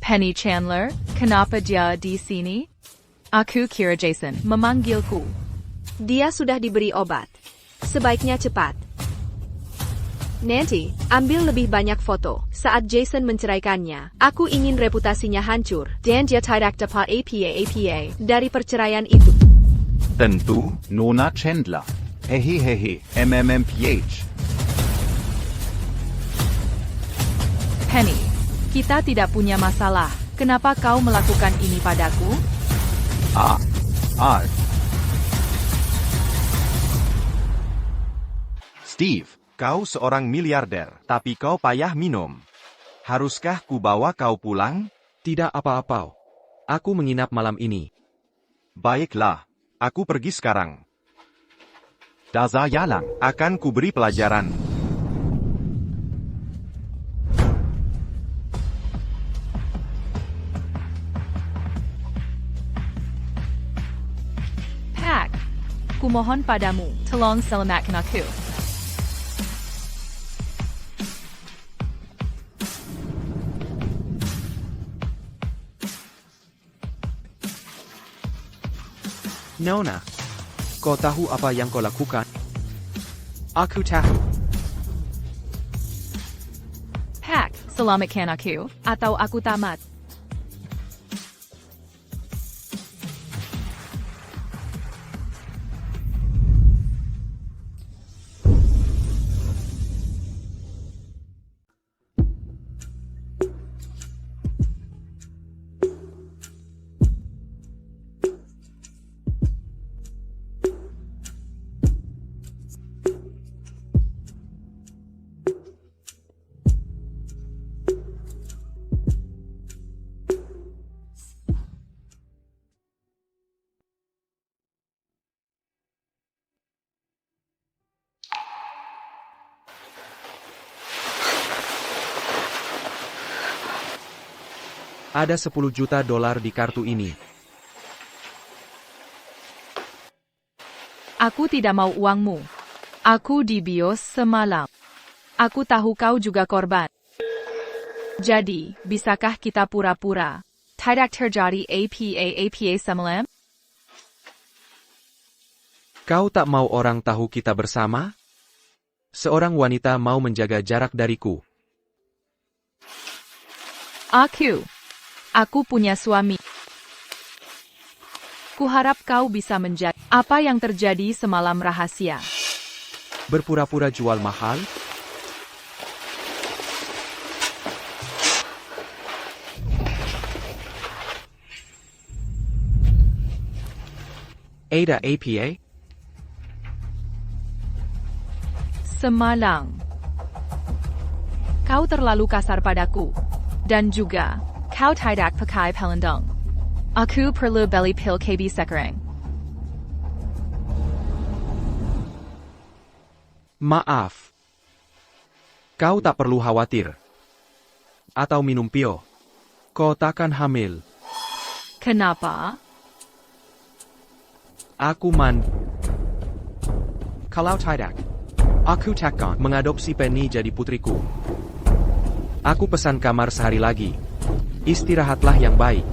Penny Chandler, kenapa dia di sini? Aku kira Jason memanggilku. Dia sudah diberi obat. Sebaiknya cepat. Nanti, ambil lebih banyak foto. Saat Jason menceraikannya, aku ingin reputasinya hancur. Dan dia tidak dapat apa dari perceraian itu. Tentu, Nona Chandler. Hehehehe, MMMPH. Penny, kita tidak punya masalah. Kenapa kau melakukan ini padaku? Steve, kau seorang miliarder, tapi kau payah minum. Haruskah ku bawa kau pulang? Tidak apa-apa. Aku menginap malam ini. Baiklah, aku pergi sekarang. Daza Yalang, akan ku beri pelajaran. Pak, kumohon padamu, tolong selamatkan aku. Nona, kau tahu apa yang kau lakukan? Aku tahu. Pak, selamatkan aku, atau aku tamat. Ada $10 juta di kartu ini. Aku tidak mau uangmu. Aku dibius semalam. Aku tahu kau juga korban. Jadi, bisakah kita pura-pura tidak terjadi apa semalam? Kau tak mau orang tahu kita bersama? Seorang wanita mau menjaga jarak dariku. Aku punya suami. Kuharap kau bisa menjaga apa yang terjadi semalam rahasia. Berpura-pura jual mahal? Ada APA? Semalam. Kau terlalu kasar padaku. Dan juga, kau tidak pakai pelindung. Aku perlu beli pil KB sekarang. Maaf. Kau tak perlu khawatir. Atau minum pil. Kau takkan hamil. Kenapa? Aku Kalau tidak, aku takkan mengadopsi Penny jadi putriku. Aku pesan kamar sehari lagi. Istirahatlah yang baik.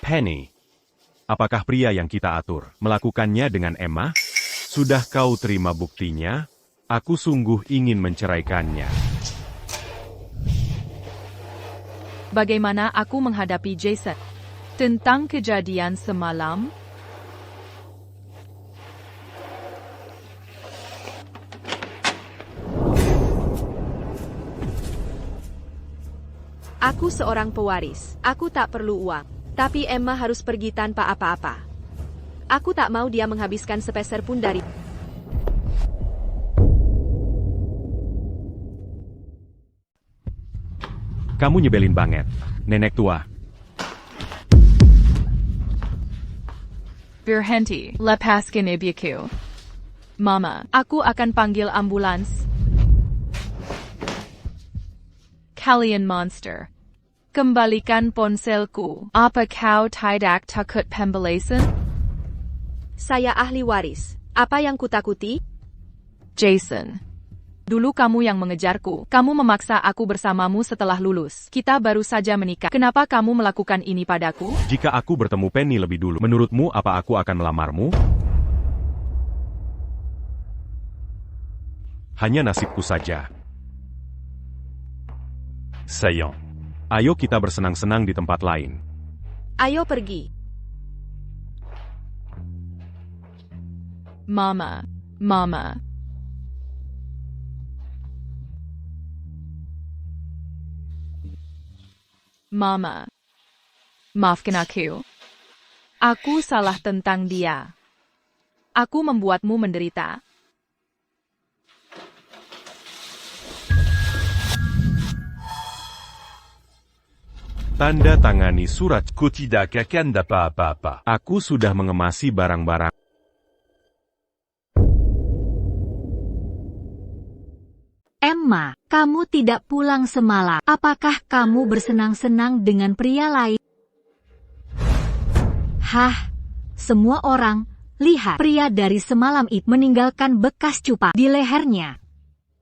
Penny, apakah pria yang kita atur melakukannya dengan Emma? Sudah kau terima buktinya? Aku sungguh ingin menceraikannya. Bagaimana aku menghadapi Jason? Tentang kejadian semalam? Aku seorang pewaris. Aku tak perlu uang. Tapi Emma harus pergi tanpa apa-apa. Aku tak mau dia menghabiskan sepeser pun dari... Kamu nyebelin banget, nenek tua. Berhenti, lepaskan ibuku. Mama, aku akan panggil ambulans. Kalian monster. Kembalikan ponselku. Apa kau tidak takut pembalasan? Saya ahli waris. Apa yang kutakuti? Jason. Dulu kamu yang mengejarku. Kamu memaksa aku bersamamu setelah lulus. Kita baru saja menikah. Kenapa kamu melakukan ini padaku? Jika aku bertemu Penny lebih dulu, menurutmu apa aku akan melamarmu? Hanya nasibku saja. Sayang. Ayo kita bersenang-senang di tempat lain. Ayo pergi. Mama. Mama. Mama. Maafkan aku. Aku salah tentang dia. Aku membuatmu menderita. Tanda tangani surat. Ku tidak akan dapat apa-apa. Aku sudah mengemasi barang-barang. Emma, kamu tidak pulang semalam. Apakah kamu bersenang-senang dengan pria lain? Hah, semua orang, lihat pria dari semalam itu meninggalkan bekas cupa di lehernya.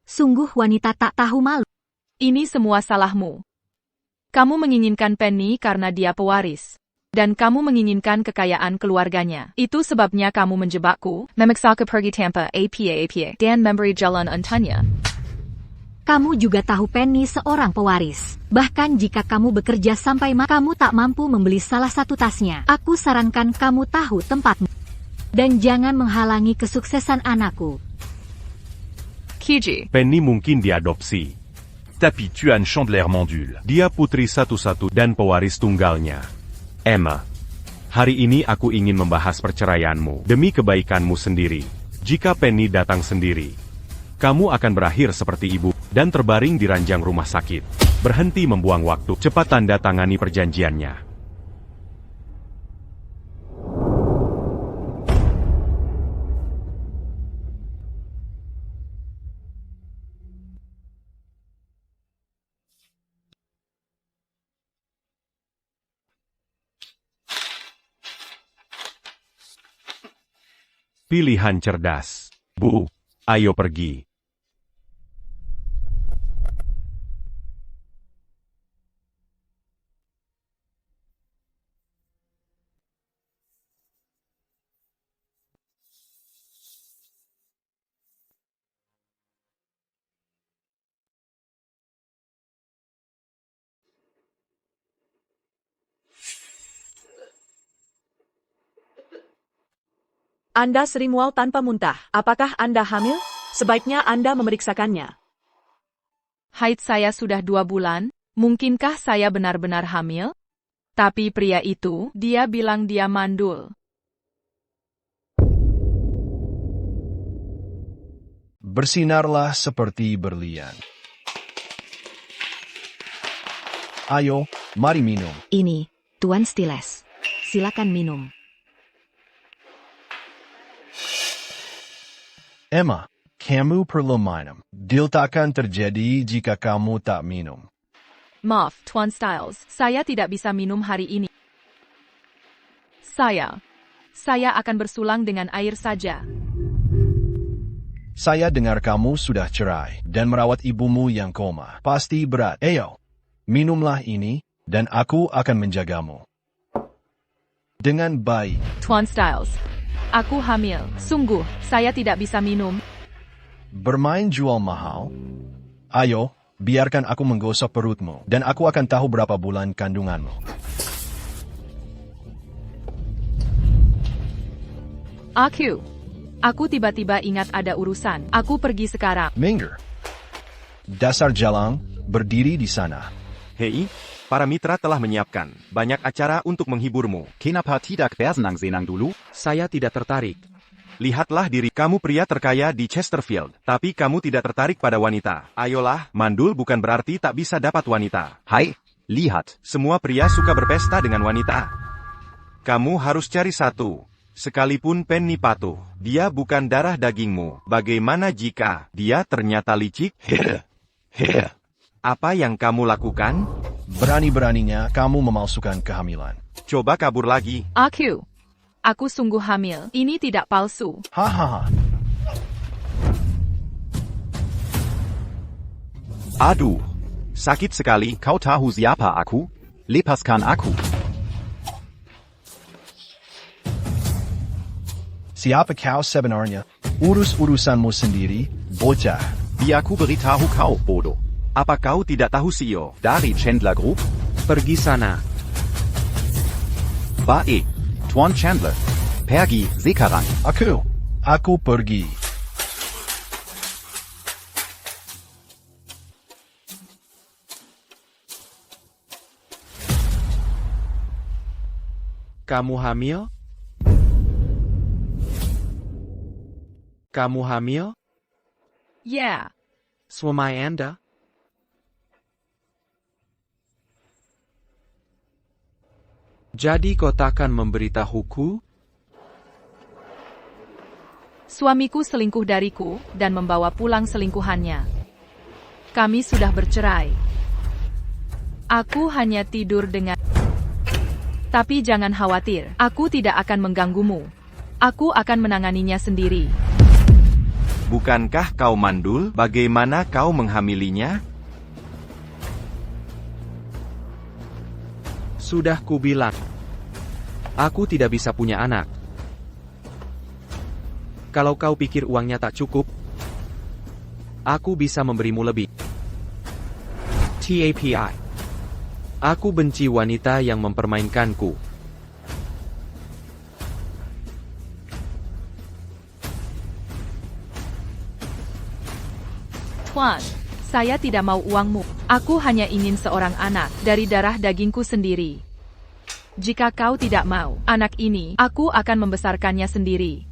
Sungguh wanita tak tahu malu. Ini semua salahmu. Kamu menginginkan Penny karena dia pewaris. Dan kamu menginginkan kekayaan keluarganya. Itu sebabnya kamu menjebakku, memaksa aku pergi tanpa apa, dan memberi jalan untanya. Kamu juga tahu Penny seorang pewaris. Bahkan jika kamu bekerja sampai kamu tak mampu membeli salah satu tasnya. Aku sarankan kamu tahu tempatmu. Dan jangan menghalangi kesuksesan anakku. Kiji. Penny mungkin diadopsi. Tapi Tuan Chandler Mandul. Dia putri satu-satu dan pewaris tunggalnya. Emma, hari ini aku ingin membahas perceraianmu demi kebaikanmu sendiri. Jika Penny datang sendiri, kamu akan berakhir seperti ibu dan terbaring di ranjang rumah sakit. Berhenti membuang waktu, cepat tanda tangani perjanjiannya. Pilihan cerdas. Bu, ayo pergi. Anda sering mual tanpa muntah. Apakah Anda hamil? Sebaiknya Anda memeriksakannya. Haid saya sudah 2 bulan. Mungkinkah saya benar-benar hamil? Tapi pria itu, dia bilang dia mandul. Bersinarlah seperti berlian. Ayo, mari minum. Ini, Tuan Stiles. Silakan minum. Emma, kamu perlu minum. Deal takkan terjadi jika kamu tak minum. Maaf, Tuan Stiles, saya tidak bisa minum hari ini. Saya akan bersulang dengan air saja. Saya dengar kamu sudah cerai dan merawat ibumu yang koma. Pasti berat. Ayo, minumlah ini, dan aku akan menjagamu dengan baik. Tuan Stiles, aku hamil. Sungguh, saya tidak bisa minum. Bermain jual mahal? Ayo, biarkan aku menggosok perutmu, dan aku akan tahu berapa bulan kandunganmu. Aku tiba-tiba ingat ada urusan. Aku pergi sekarang. Minggir. Dasar jalang, berdiri di sana. Hei, para mitra telah menyiapkan banyak acara untuk menghiburmu. Kenapa tidak bersenang-senang dulu? Saya tidak tertarik. Lihatlah diri kamu pria terkaya di Chesterfield, tapi kamu tidak tertarik pada wanita. Ayolah, mandul bukan berarti tak bisa dapat wanita. Hai, lihat. Semua pria suka berpesta dengan wanita. Kamu harus cari satu. Sekalipun Penny patuh, dia bukan darah dagingmu. Bagaimana jika dia ternyata licik? Apa yang kamu lakukan? Berani-beraninya kamu memalsukan kehamilan. Coba kabur lagi. Aku sungguh hamil. Ini tidak palsu. Hahaha. Aduh, sakit sekali. Kau tahu siapa aku? Lepaskan aku. Siapa kau sebenarnya? Urus-urusanmu sendiri, bocah. Biar aku beritahu kau, bodoh. Apa kau tidak tahu CEO? Dari Chandler Group? Pergi sana. Baik, Tuan Chandler. Pergi sekarang. Aku pergi. Kamu hamil? Kamu hamil? Yeah. Suami Anda? Jadi kau takkan memberitahuku? Suamiku selingkuh dariku dan membawa pulang selingkuhannya. Kami sudah bercerai. Aku hanya tidur dengan... Tapi jangan khawatir, aku tidak akan mengganggumu. Aku akan menanganinya sendiri. Bukankah kau mandul? Bagaimana kau menghamilinya? Sudah kubilang. Aku tidak bisa punya anak. Kalau kau pikir uangnya tak cukup, aku bisa memberimu lebih. TAPI. Aku benci wanita yang mempermainkanku. Tuan, saya tidak mau uangmu. Aku hanya ingin seorang anak dari darah dagingku sendiri. Jika kau tidak mau anak ini, aku akan membesarkannya sendiri.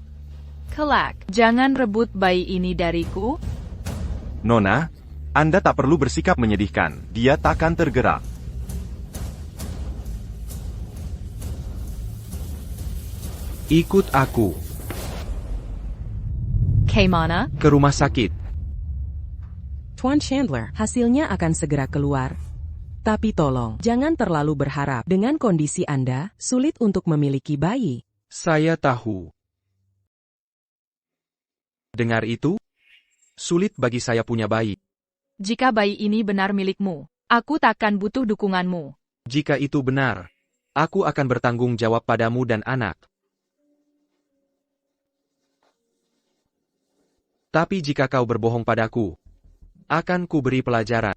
Kelak, jangan rebut bayi ini dariku. Nona, Anda tak perlu bersikap menyedihkan. Dia takkan tergerak. Ikut aku Kemana? ke rumah sakit. Tuan Chandler, hasilnya akan segera keluar. Tapi tolong, jangan terlalu berharap. Dengan kondisi Anda, sulit untuk memiliki bayi. Saya tahu. Dengar itu? Sulit bagi saya punya bayi. Jika bayi ini benar milikmu, aku takkan butuh dukunganmu. Jika itu benar, aku akan bertanggung jawab padamu dan anak. Tapi jika kau berbohong padaku, akan kuberi pelajaran.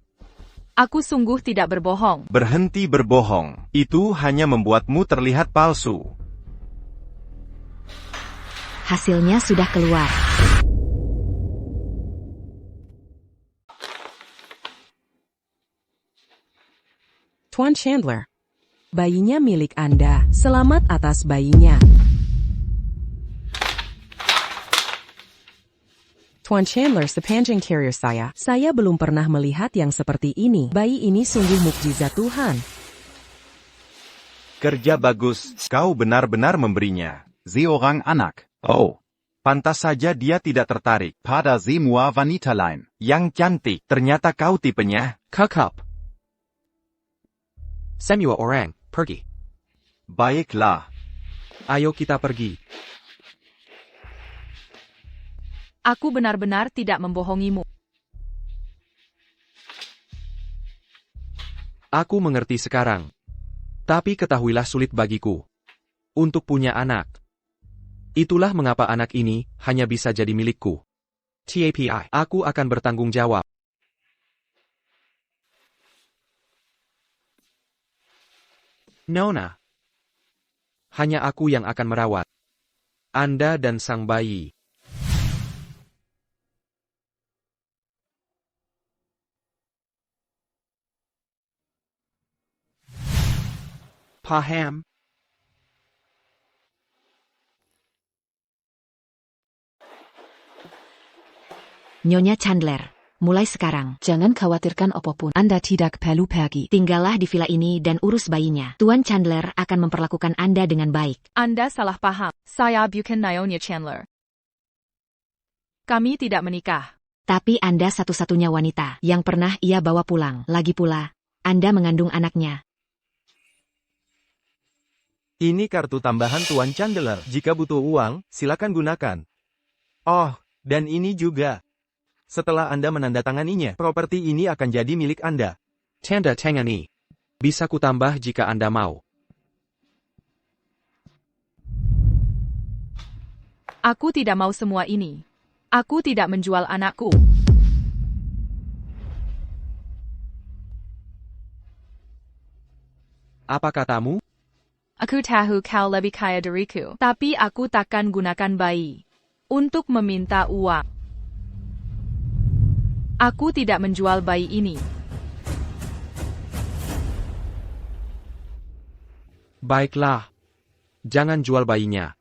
Aku sungguh tidak berbohong. Berhenti berbohong. Itu hanya membuatmu terlihat palsu. Hasilnya sudah keluar. Tuan Chandler, bayinya milik Anda. Selamat atas bayinya. Tuan Chandler, sepanjang karir saya belum pernah melihat yang seperti ini. Bayi ini sungguh mukjizat Tuhan. Kerja bagus. Kau benar-benar memberinya. Seorang anak. Oh, Pantas saja dia tidak tertarik. pada semua wanita lain. Yang cantik. Ternyata kau tipenya. Kakap. Semua orang, pergi. Baiklah. Ayo kita pergi. Aku benar-benar tidak membohongimu. Aku mengerti sekarang. Tapi ketahuilah sulit bagiku untuk punya anak. Itulah mengapa anak ini hanya bisa jadi milikku. TAPI. Aku akan bertanggung jawab. Nona. Hanya aku yang akan merawat Anda dan sang bayi. Paham? Nyonya Chandler, mulai sekarang, jangan khawatirkan apapun. Anda tidak perlu pergi. Tinggallah di villa ini dan urus bayinya. Tuan Chandler akan memperlakukan Anda dengan baik. Anda salah paham. Saya bukan Nyonya Chandler. Kami tidak menikah. Tapi Anda satu-satunya wanita yang pernah ia bawa pulang. Lagi pula, Anda mengandung anaknya. Ini kartu tambahan Tuan Chandler. Jika butuh uang, silakan gunakan. Oh, dan ini juga. Setelah Anda menandatanganinya, properti ini akan jadi milik Anda. Tanda tangani. Bisa kutambah jika Anda mau. Aku tidak mau semua ini. Aku tidak menjual anakku. Apa katamu? Aku tahu kau lebih kaya dariku, tapi aku takkan gunakan bayi untuk meminta uang. Aku tidak menjual bayi ini. Baiklah. Jangan jual bayinya.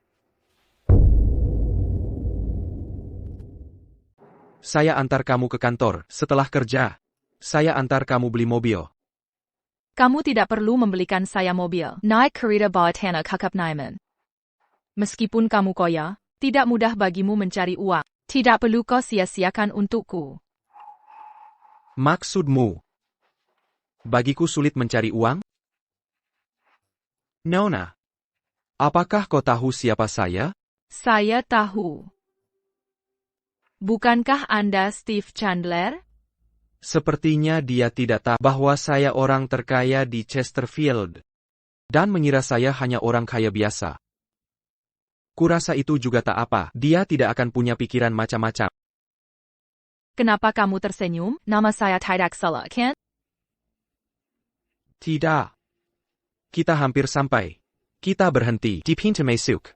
Saya antar kamu ke kantor setelah kerja. Saya antar kamu beli mobil. Kamu tidak perlu membelikan saya mobil. Naik kereta bawah tanah kakap Naiman. Meskipun kamu kaya, tidak mudah bagimu mencari uang. Tidak perlu kau sia-siakan untukku. Maksudmu? Bagiku sulit mencari uang? Nona, apakah kau tahu siapa saya? Saya tahu. Bukankah Anda Steve Chandler? Sepertinya dia tidak tahu bahwa saya orang terkaya di Chesterfield. Dan mengira saya hanya orang kaya biasa. Kurasa itu juga tak apa, dia tidak akan punya pikiran macam-macam. Kenapa kamu tersenyum? Nama saya tidak salah, kan? Tidak. Kita hampir sampai. Kita berhenti di pintu masuk.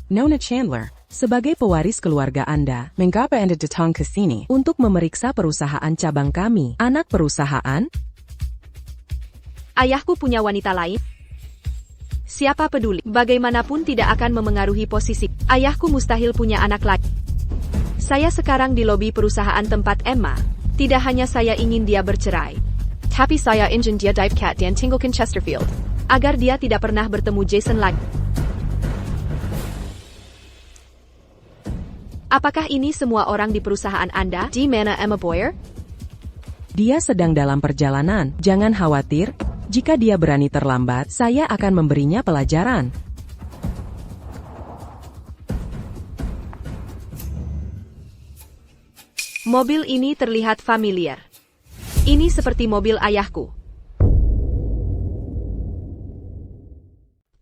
Nona Chandler, sebagai pewaris keluarga Anda, mengapa Anda datang ke sini untuk memeriksa perusahaan cabang kami? Anak perusahaan? Ayahku punya wanita lain? Siapa peduli? Bagaimanapun tidak akan memengaruhi posisi. Ayahku mustahil punya anak lain. Saya sekarang di lobi perusahaan tempat Emma. Tidak hanya saya ingin dia bercerai, tapi saya ingin dia dive cat dan tinggalkan Chesterfield, agar dia tidak pernah bertemu Jason lagi. Apakah ini semua orang di perusahaan Anda? Di mana Emma Boyer? Dia sedang dalam perjalanan. Jangan khawatir. Jika dia berani terlambat, saya akan memberinya pelajaran. Mobil ini terlihat familiar. Ini seperti mobil ayahku.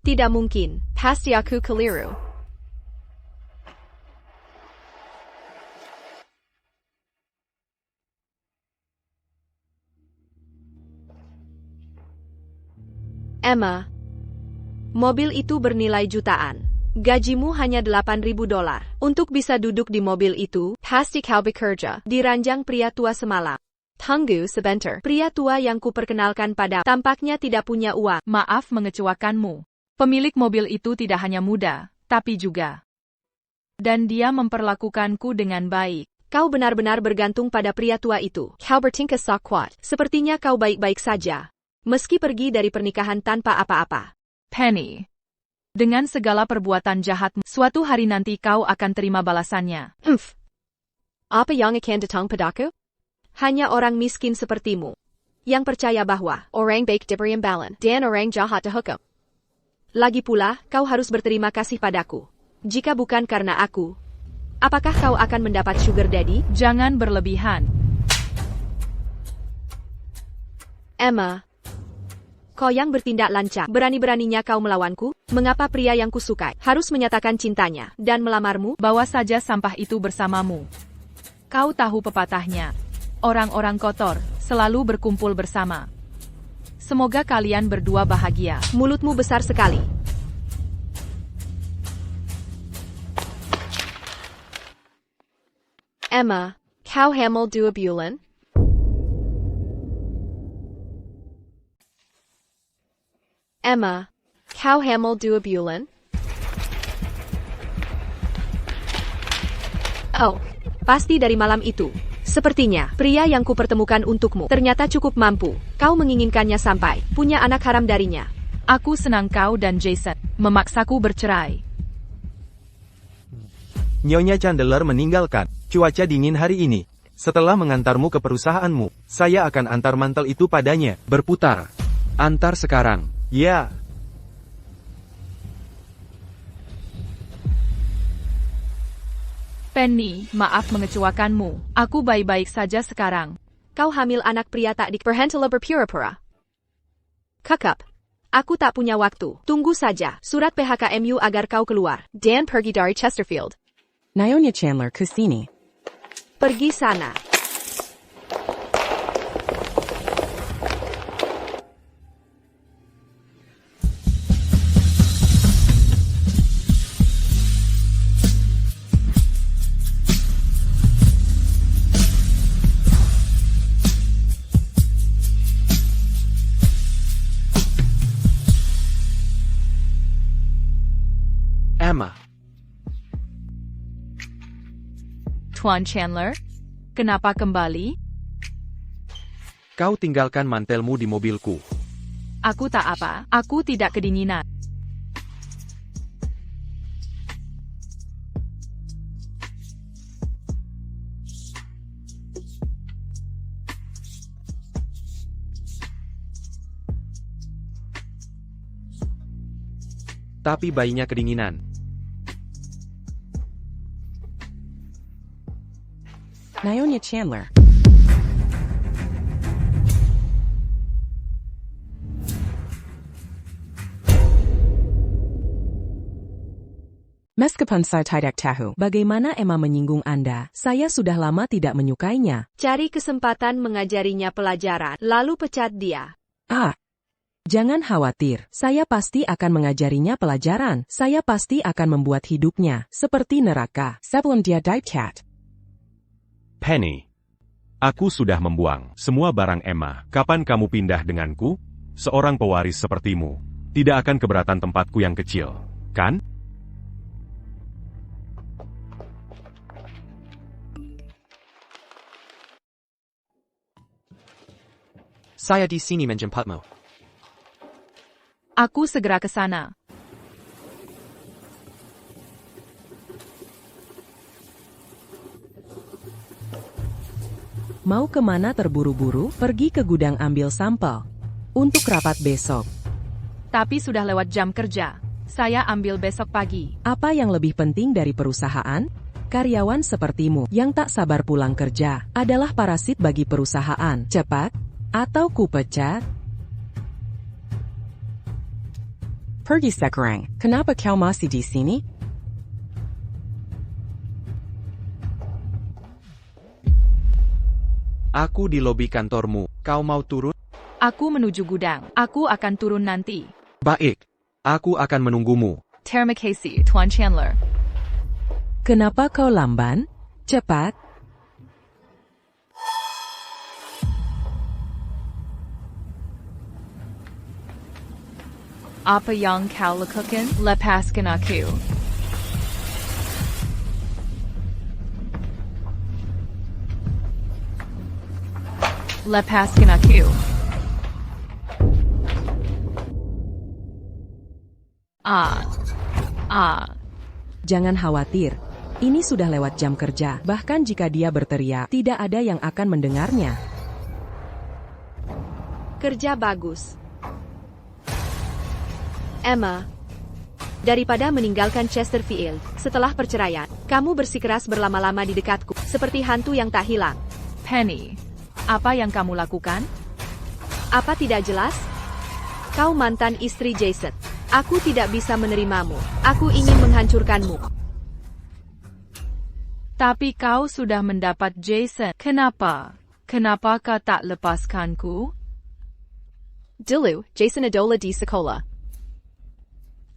Tidak mungkin. Pasti aku keliru. Emma, mobil itu bernilai jutaan. Gajimu hanya $8.000. Untuk bisa duduk di mobil itu, pasti kau bekerja di ranjang pria tua semalam. Tunggu sebentar. Pria tua yang kuperkenalkan pada tampaknya tidak punya uang. Maaf mengecewakanmu. Pemilik mobil itu tidak hanya muda, tapi juga. Dan dia memperlakukanku dengan baik. Kau benar-benar bergantung pada pria tua itu. Kau bertingkah sok kuat. Sepertinya kau baik-baik saja. Meski pergi dari pernikahan tanpa apa-apa. Penny, dengan segala perbuatan jahatmu, suatu hari nanti kau akan terima balasannya. Apa yang akan datang padaku? Hanya orang miskin sepertimu, yang percaya bahwa orang baik diberi imbalan dan orang jahat dihukum. Lagi pula, kau harus berterima kasih padaku. Jika bukan karena aku, apakah kau akan mendapat sugar daddy? Jangan berlebihan. Emma, kau yang bertindak lancang, berani-beraninya kau melawanku? Mengapa pria yang kusukai harus menyatakan cintanya dan melamarmu? Bawa saja sampah itu bersamamu. Kau tahu pepatahnya, orang-orang kotor selalu berkumpul bersama. Semoga kalian berdua bahagia. Mulutmu besar sekali. Emma, kau hamil 2 bulan? Emma, kau hamil 2 bulan? Oh, pasti dari malam itu. Sepertinya, pria yang kupertemukan untukmu ternyata cukup mampu. Kau menginginkannya sampai punya anak haram darinya. Aku senang kau dan Jason memaksaku bercerai. Nyonya Chandler meninggalkan cuaca dingin hari ini. Setelah mengantarmu ke perusahaanmu, saya akan antar mantel itu padanya. Berputar. Antar sekarang. Ya. Penny, maaf mengecewakanmu. Aku baik-baik saja sekarang. Kau hamil anak pria tak berhentilah berpura-pura. Kakak, aku tak punya waktu. Tunggu saja surat PHKMU agar kau keluar. Dan pergi dari Chesterfield. Nyonya Chandler ke sini. Pergi sana. Emma. Tuan Chandler, kenapa kembali? Kau tinggalkan mantelmu di mobilku. Aku tak apa, aku tidak kedinginan. Tapi bayinya kedinginan. Nyonya Chandler. Meskipun saya tidak tahu bagaimana Emma menyinggung Anda, saya sudah lama tidak menyukainya. Cari kesempatan mengajarinya pelajaran, lalu pecat dia. Jangan khawatir, saya pasti akan mengajarinya pelajaran. Saya pasti akan membuat hidupnya seperti neraka sebelum dia dipecat. Penny. Aku sudah membuang semua barang Emma. Kapan kamu pindah denganku? Seorang pewaris sepertimu tidak akan keberatan tempatku yang kecil, kan? Saya di sini menjemputmu. Aku segera ke sana. Mau kemana terburu-buru? Pergi ke gudang ambil sampel. Untuk rapat besok. Tapi sudah lewat jam kerja. Saya ambil besok pagi. Apa yang lebih penting dari perusahaan? Karyawan sepertimu yang tak sabar pulang kerja adalah parasit bagi perusahaan. Cepat, atau ku pecat. Pergi sekarang. Kenapa kau masih di sini? Aku di lobi kantormu. Kau mau turun? Aku menuju gudang. Aku akan turun nanti. Baik. Aku akan menunggumu. Terima kasih, Tuan Chandler. Kenapa kau lamban? Cepat. Apa yang kau lakukan? Lepaskan aku. Lepaskan aku. Jangan khawatir. Ini sudah lewat jam kerja. Bahkan jika dia berteriak, tidak ada yang akan mendengarnya. Kerja bagus. Emma, daripada meninggalkan Chesterfield setelah perceraian, kamu bersikeras berlama-lama di dekatku, seperti hantu yang tak hilang. Penny, apa yang kamu lakukan? Apa tidak jelas? Kau mantan istri Jason. Aku tidak bisa menerimamu. Aku ingin menghancurkanmu. Tapi kau sudah mendapat Jason. Kenapa? Kenapa kau tak lepaskanku? Dulu, Jason Adola di sekolah.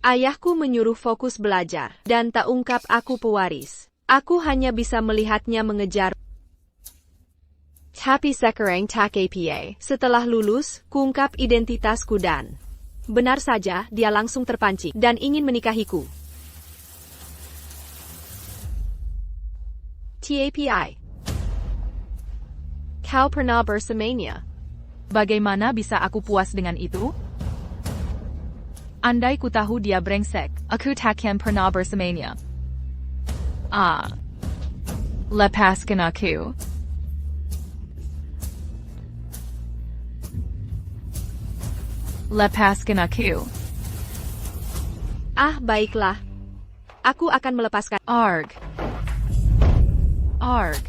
Ayahku menyuruh fokus belajar, dan tak ungkap aku pewaris. Aku hanya bisa melihatnya mengejar. Tapi sekarang tak apa. Setelah lulus, kuungkap identitasku dan... Benar saja, dia langsung terpancing dan ingin menikahiku. TAPI. Kau pernah bersamanya. Bagaimana bisa aku puas dengan itu? Andai ku tahu dia brengsek, aku takkan pernah bersamanya. Lepaskan aku. Lepaskan aku. Baiklah. Aku akan melepaskan. Arg. Arg.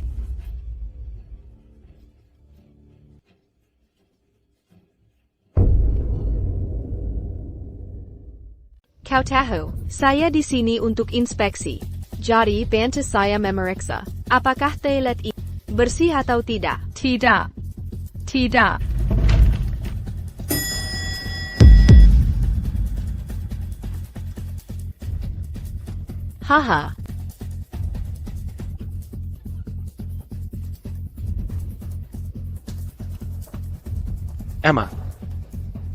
Kau tahu, saya di sini untuk inspeksi. Jadi, bantu saya memeriksa. Apakah toilet ini bersih atau tidak? Tidak. Tidak. Haha. Emma.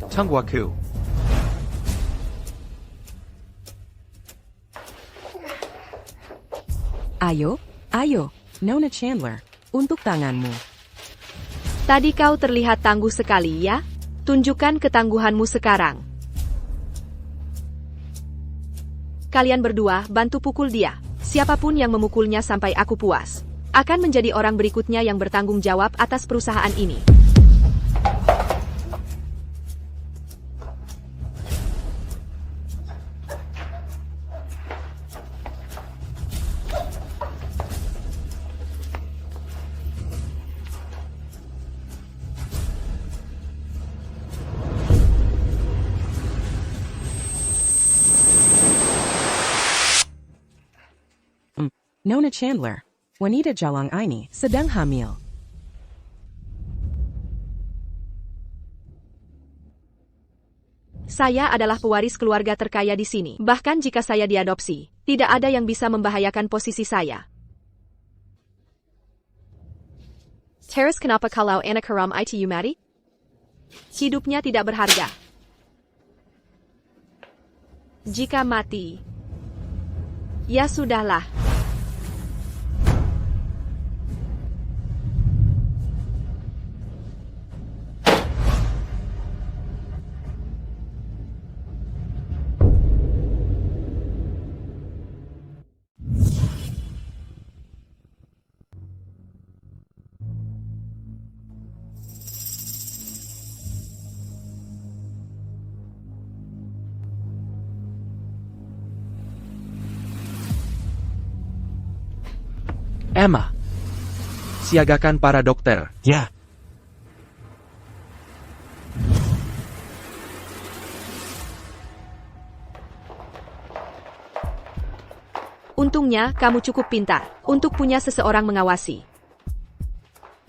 Tunggu aku. Ayo, ayo, Nona Chandler, untuk tanganmu. Tadi kau terlihat tangguh sekali, ya? Tunjukkan ketangguhanmu sekarang. Kalian berdua bantu pukul dia. Siapapun yang memukulnya sampai aku puas akan menjadi orang berikutnya yang bertanggung jawab atas perusahaan ini. Nona Chandler, wanita jalang ini sedang hamil. Saya adalah pewaris keluarga terkaya di sini. Bahkan jika saya diadopsi, tidak ada yang bisa membahayakan posisi saya. Terus kenapa kalau anak haram itu mati? Hidupnya tidak berharga. Jika mati, ya sudahlah. Emma. Siagakan para dokter. Ya. Untungnya, kamu cukup pintar untuk punya seseorang mengawasi.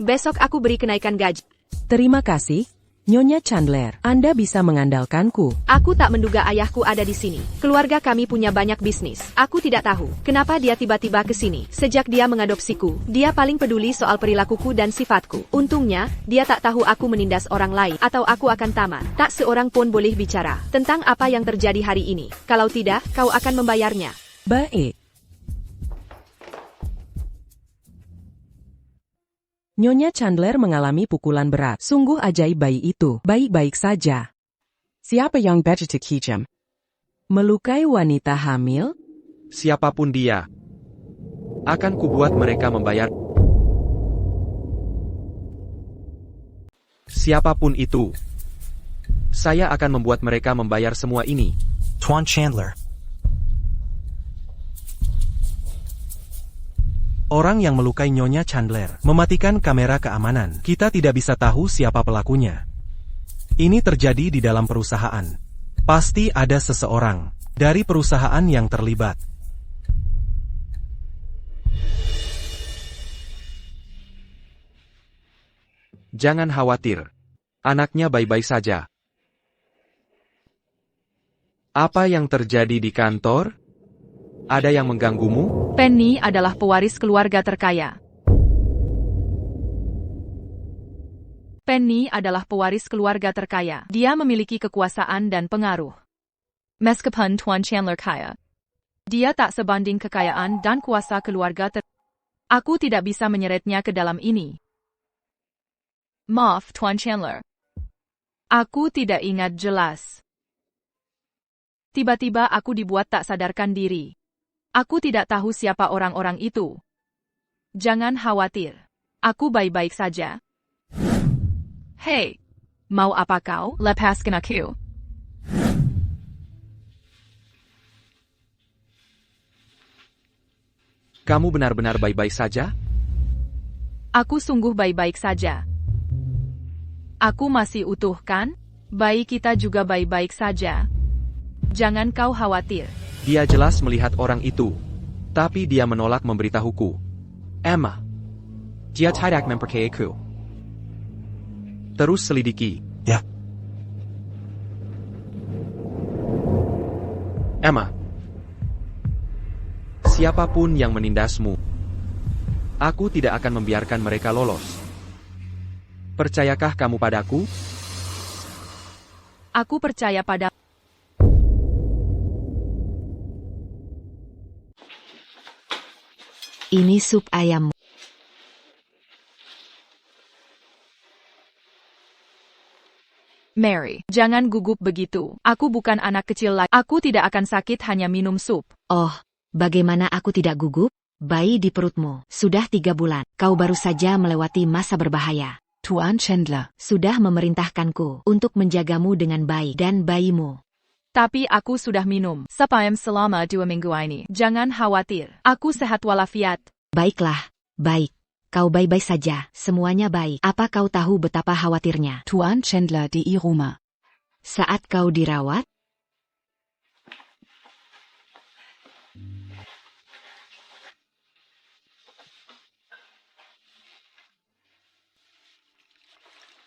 Besok aku beri kenaikan gaji. Terima kasih, Nyonya Chandler. Anda bisa mengandalkanku. Aku tak menduga ayahku ada di sini. Keluarga kami punya banyak bisnis. Aku tidak tahu kenapa dia tiba-tiba ke sini. Sejak dia mengadopsiku, dia paling peduli soal perilakuku dan sifatku. Untungnya, dia tak tahu aku menindas orang lain atau aku akan tamat. Tak seorang pun boleh bicara tentang apa yang terjadi hari ini. Kalau tidak, kau akan membayarnya. Baik. Nyonya Chandler mengalami pukulan berat. Sungguh ajaib bayi itu. Baik-baik saja. Siapa yang begitu kejam? Melukai wanita hamil? Siapapun dia, akan kubuat mereka membayar. Siapapun itu, saya akan membuat mereka membayar semua ini. Tuan Chandler. Orang yang melukai Nyonya Chandler mematikan kamera keamanan. Kita tidak bisa tahu siapa pelakunya. Ini terjadi di dalam perusahaan. Pasti ada seseorang dari perusahaan yang terlibat. Jangan khawatir. Anaknya baik-baik saja. Apa yang terjadi di kantor? Ada yang mengganggumu? Penny adalah pewaris keluarga terkaya. Penny adalah pewaris keluarga terkaya. Dia memiliki kekuasaan dan pengaruh. Meskipun Tuan Chandler kaya, dia tak sebanding kekayaan dan kuasa keluarga Aku tidak bisa menyeretnya ke dalam ini. Maaf, Tuan Chandler. Aku tidak ingat jelas. Tiba-tiba aku dibuat tak sadarkan diri. Aku tidak tahu siapa orang-orang itu. Jangan khawatir. Aku baik-baik saja. Hei, mau apa kau? Lepaskan aku. Kamu benar-benar baik-baik saja? Aku sungguh baik-baik saja. Aku masih utuh kan? Bayi kita juga baik-baik saja. Jangan kau khawatir. Dia jelas melihat orang itu. Tapi dia menolak memberitahuku. Emma. Dia tidak mempercayaku. Terus selidiki. Ya. Emma. Siapapun yang menindasmu, aku tidak akan membiarkan mereka lolos. Percayakah kamu padaku? Aku percaya pada. Ini sup ayam. Mary, jangan gugup begitu. Aku bukan anak kecil lagi. Aku tidak akan sakit hanya minum sup. Oh, bagaimana aku tidak gugup? Bayi di perutmu. Sudah 3 bulan. Kau baru saja melewati masa berbahaya. Tuan Chandler Sudah memerintahkanku untuk menjagamu dengan baik dan bayimu. Tapi aku sudah minum sapayam selama 2 minggu ini. Jangan khawatir. Aku sehat walafiat. Baiklah, baik. Kau baik-baik saja, semuanya baik. Apa kau tahu betapa khawatirnya? Tuan Chandler di rumah. Saat kau dirawat?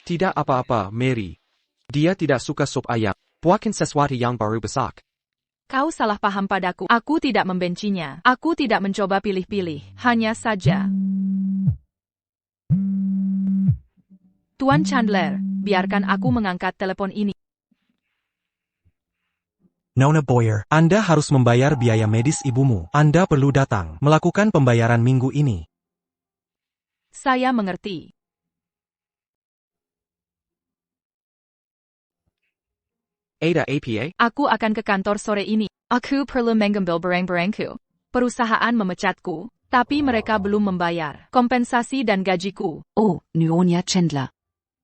Tidak apa-apa, Mary. Dia tidak suka sup ayam. Buatkan sesuatu yang baru besar. Kau salah paham padaku. Aku tidak membencinya. Aku tidak mencoba pilih-pilih. Hanya saja. Tuan Chandler, biarkan aku mengangkat telepon ini. Nona Boyer, Anda harus membayar biaya medis ibumu. Anda perlu datang melakukan pembayaran minggu ini. Saya mengerti. Ada APA? Aku akan ke kantor sore ini. Aku perlu mengambil barang-barangku. Perusahaan memecatku, tapi mereka belum membayar kompensasi dan gajiku. Oh, Nyonya Chandler.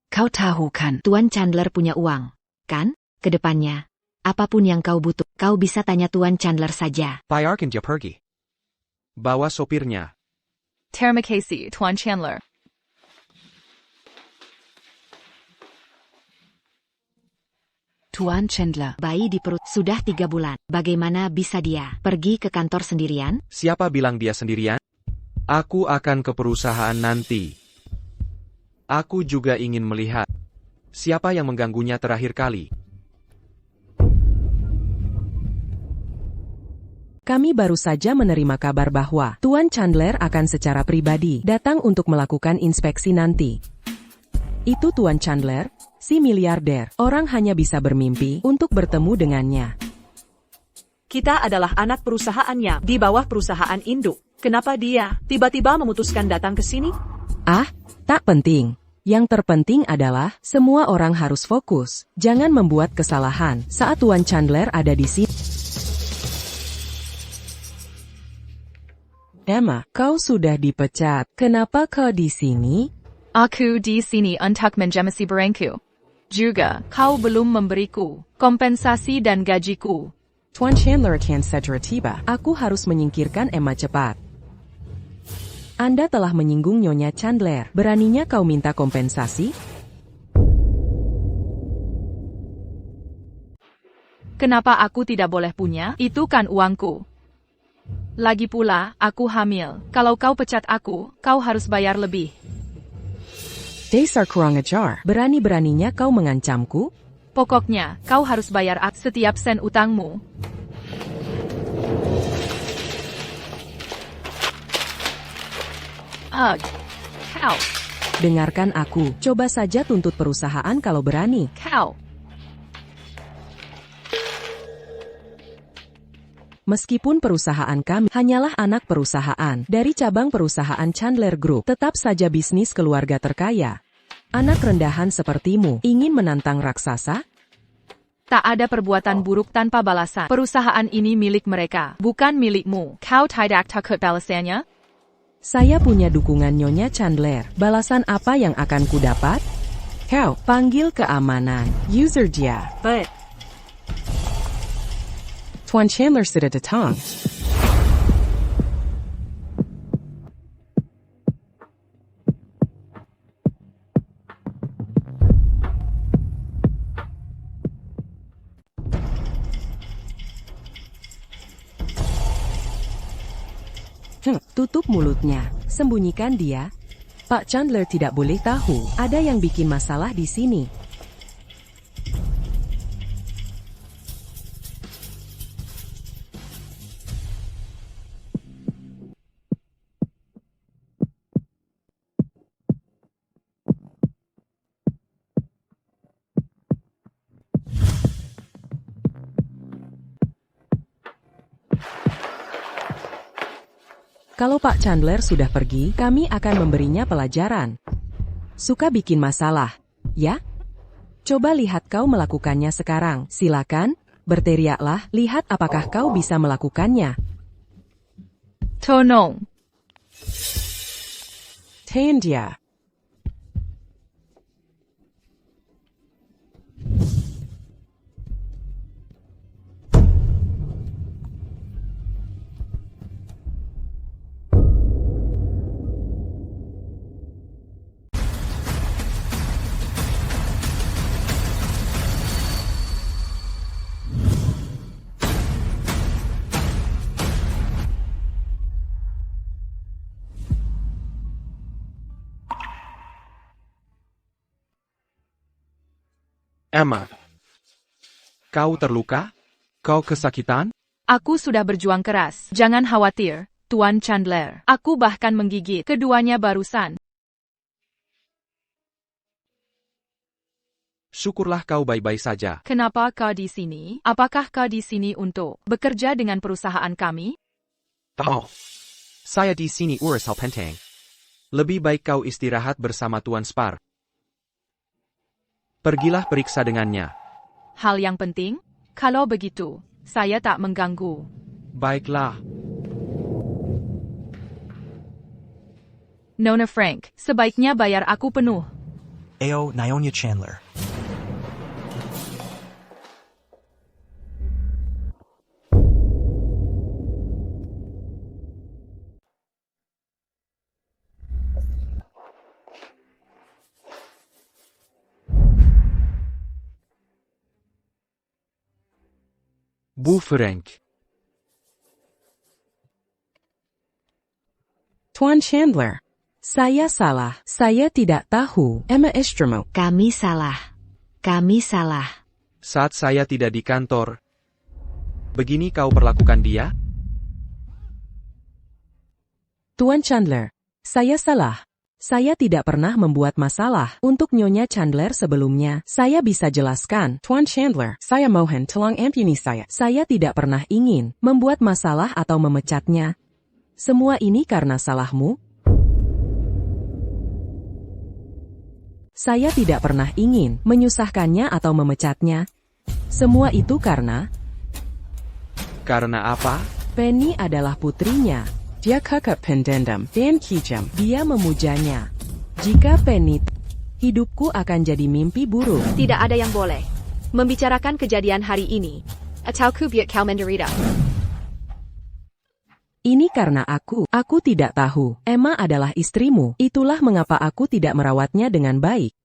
Kau tahu kan? Tuan Chandler punya uang, kan? Kedepannya, apapun yang kau butuh, kau bisa tanya Tuan Chandler saja. Bayarkan dia pergi. Bawa sopirnya. Terima kasih, Tuan Chandler. Tuan Chandler. Bayi di perut sudah 3 bulan. Bagaimana bisa dia pergi ke kantor sendirian? Siapa bilang dia sendirian? Aku akan ke perusahaan nanti. Aku juga ingin melihat siapa yang mengganggunya terakhir kali. Kami baru saja menerima kabar bahwa Tuan Chandler akan secara pribadi datang untuk melakukan inspeksi nanti. Itu Tuan Chandler, si miliarder. Orang hanya bisa bermimpi untuk bertemu dengannya. Kita adalah anak perusahaannya di bawah perusahaan induk. Kenapa dia tiba-tiba memutuskan datang ke sini? Ah, tak penting. Yang terpenting adalah semua orang harus fokus. Jangan membuat kesalahan saat Tuan Chandler ada di sini. Emma, kau sudah dipecat. Kenapa kau di sini? Aku di sini untuk menjamasi barangku. Juga, kau belum memberiku kompensasi dan gajiku. Tuan Chandler akan segera tiba. Aku harus menyingkirkan Emma cepat. Anda telah menyinggung Nyonya Chandler. Beraninya kau minta kompensasi? Kenapa aku tidak boleh punya? Itu kan uangku. Lagi pula, aku hamil. Kalau kau pecat aku, kau harus bayar lebih. Dasar kurang ajar. Berani-beraninya kau mengancamku? Pokoknya, kau harus bayar setiap sen utangmu. Kau. Dengarkan aku, coba saja tuntut perusahaan kalau berani. Kau. Meskipun perusahaan kami hanyalah anak perusahaan dari cabang perusahaan Chandler Group, tetap saja bisnis keluarga terkaya. Anak rendahan sepertimu ingin menantang raksasa? Tak ada perbuatan buruk tanpa balasan. Perusahaan ini milik mereka, bukan milikmu. Kau tidak takut balasannya? Saya punya dukungan Nyonya Chandler. Balasan apa yang akan kudapat? Kau panggil keamanan. User dia. But Tuan Chandler sudah datang. Tutup mulutnya, sembunyikan dia. Pak Chandler tidak boleh tahu, ada yang bikin masalah di sini. Kalau Pak Chandler sudah pergi, kami akan memberinya pelajaran. Suka bikin masalah, ya? Coba lihat kau melakukannya sekarang. Silakan, berteriaklah, lihat apakah kau bisa melakukannya. Tolong. Tahan dia. Emma, kau terluka? Kau kesakitan? Aku sudah berjuang keras. Jangan khawatir, Tuan Chandler. Aku bahkan menggigit keduanya barusan. Syukurlah kau baik-baik saja. Kenapa kau di sini? Apakah kau di sini untuk bekerja dengan perusahaan kami? Oh, saya di sini urus hal penting. Lebih baik kau istirahat bersama Tuan Spar. Pergilah periksa dengannya. Hal yang penting? Kalau begitu, saya tak mengganggu. Baiklah. Nona Frank, sebaiknya bayar aku penuh. Ao Nyonya Chandler. Bu Frank. Tuan Chandler, saya salah. Saya tidak tahu. Emma Estromo. Kami salah. Kami salah. Saat saya tidak di kantor, begini kau perlakukan dia? Tuan Chandler, saya salah. Saya tidak pernah membuat masalah. Untuk Nyonya Chandler sebelumnya, saya bisa jelaskan. Tuan Chandler, saya mohon tolong ampuni saya. Saya tidak pernah ingin membuat masalah atau memecatnya. Semua ini karena salahmu. Saya tidak pernah ingin menyusahkannya atau memecatnya. Semua itu karena... Karena apa? Penny adalah putrinya. Dia kakak pendendam dan kejam. Dia memujanya. Jika Penny, hidupku akan jadi mimpi buruk. Tidak ada yang boleh membicarakan kejadian hari ini. Atau ku biar kau menderita. Ini karena aku tidak tahu. Emma adalah istrimu. Itulah mengapa aku tidak merawatnya dengan baik.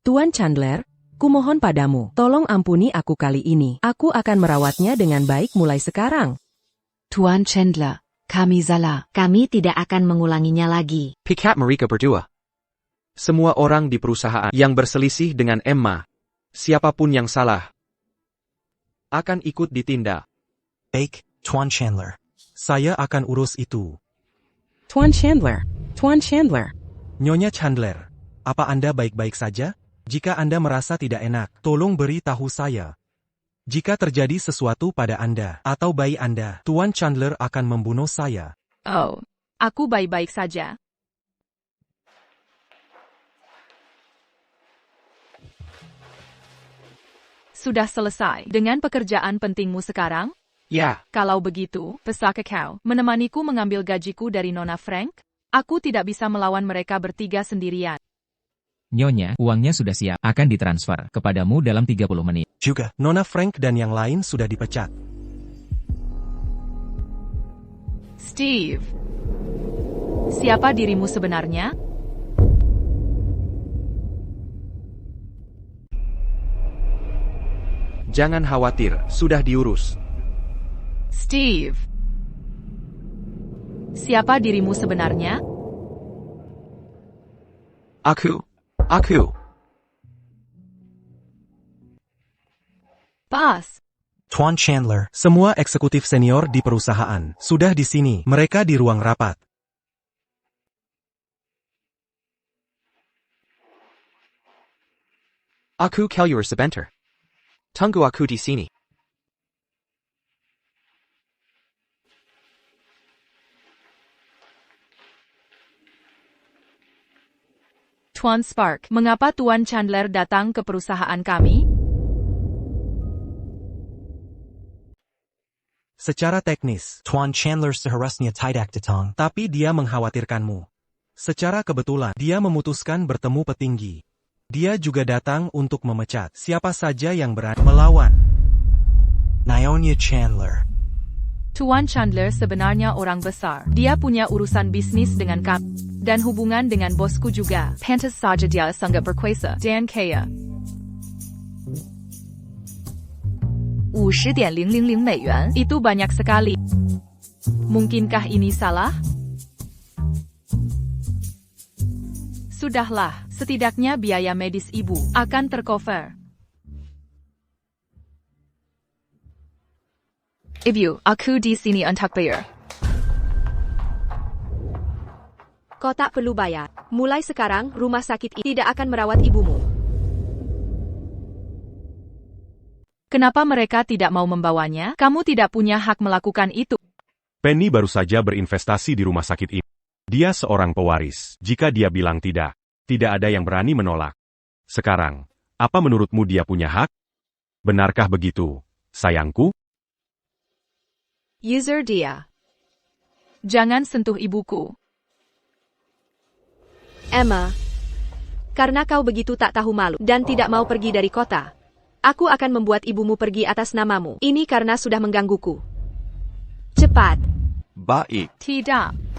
Tuan Chandler, kumohon padamu, tolong ampuni aku kali ini. Aku akan merawatnya dengan baik mulai sekarang. Tuan Chandler, kami salah. Kami tidak akan mengulanginya lagi. Pikat mereka berdua. Semua orang di perusahaan yang berselisih dengan Emma Siapapun yang salah akan ikut ditindak. Baik, Tuan Chandler. Saya akan urus itu. Tuan Chandler. Tuan Chandler. Nyonya Chandler, apa Anda baik-baik saja? Jika Anda merasa tidak enak, tolong beri tahu saya. Jika terjadi sesuatu pada Anda atau bayi Anda, Tuan Chandler akan membunuh saya. Oh, aku baik-baik saja. Sudah selesai dengan pekerjaan pentingmu sekarang? Ya. Kalau begitu, pesakah kau menemaniku mengambil gajiku dari Nona Frank? Aku tidak bisa melawan mereka bertiga sendirian. Nyonya, uangnya sudah siap, akan ditransfer kepadamu dalam 30 menit. Juga, Nona Frank dan yang lain sudah dipecat. Steve, siapa dirimu sebenarnya? Jangan khawatir, sudah diurus. Steve, siapa dirimu sebenarnya? Aku. Pas. Tuan Chandler, semua eksekutif senior di perusahaan sudah di sini. Mereka di ruang rapat. Aku keluar sebentar. Tunggu aku di sini. Tuan Spark, mengapa Tuan Chandler datang ke perusahaan kami? Secara teknis, Tuan Chandler seharusnya tidak datang, tapi dia mengkhawatirkanmu. Secara kebetulan, dia memutuskan bertemu petinggi. Dia juga datang untuk memecat siapa saja yang berani melawan. Nyonya Chandler. Tuan Chandler sebenarnya orang besar. Dia punya urusan bisnis dengan kami. Dan hubungan dengan bosku juga. Pantas saja dia sangat berkuasa dan kaya. 50.000 美元. Itu banyak sekali. Mungkinkah ini salah? Sudahlah, setidaknya biaya medis ibu akan tercover. Ibu, aku di sini untuk bayar. Kau tak perlu bayar. Mulai sekarang, rumah sakit ini tidak akan merawat ibumu. Kenapa mereka tidak mau membawanya? Kamu tidak punya hak melakukan itu. Penny baru saja berinvestasi di rumah sakit ini. Dia seorang pewaris. Jika dia bilang tidak, tidak ada yang berani menolak. Sekarang, apa menurutmu dia punya hak? Benarkah begitu, sayangku? User dia. Jangan sentuh ibuku. Emma, karena kau begitu tak tahu malu dan tidak mau pergi dari kota, aku akan membuat ibumu pergi atas namamu. Ini karena sudah menggangguku. Cepat. Baik. Tidak.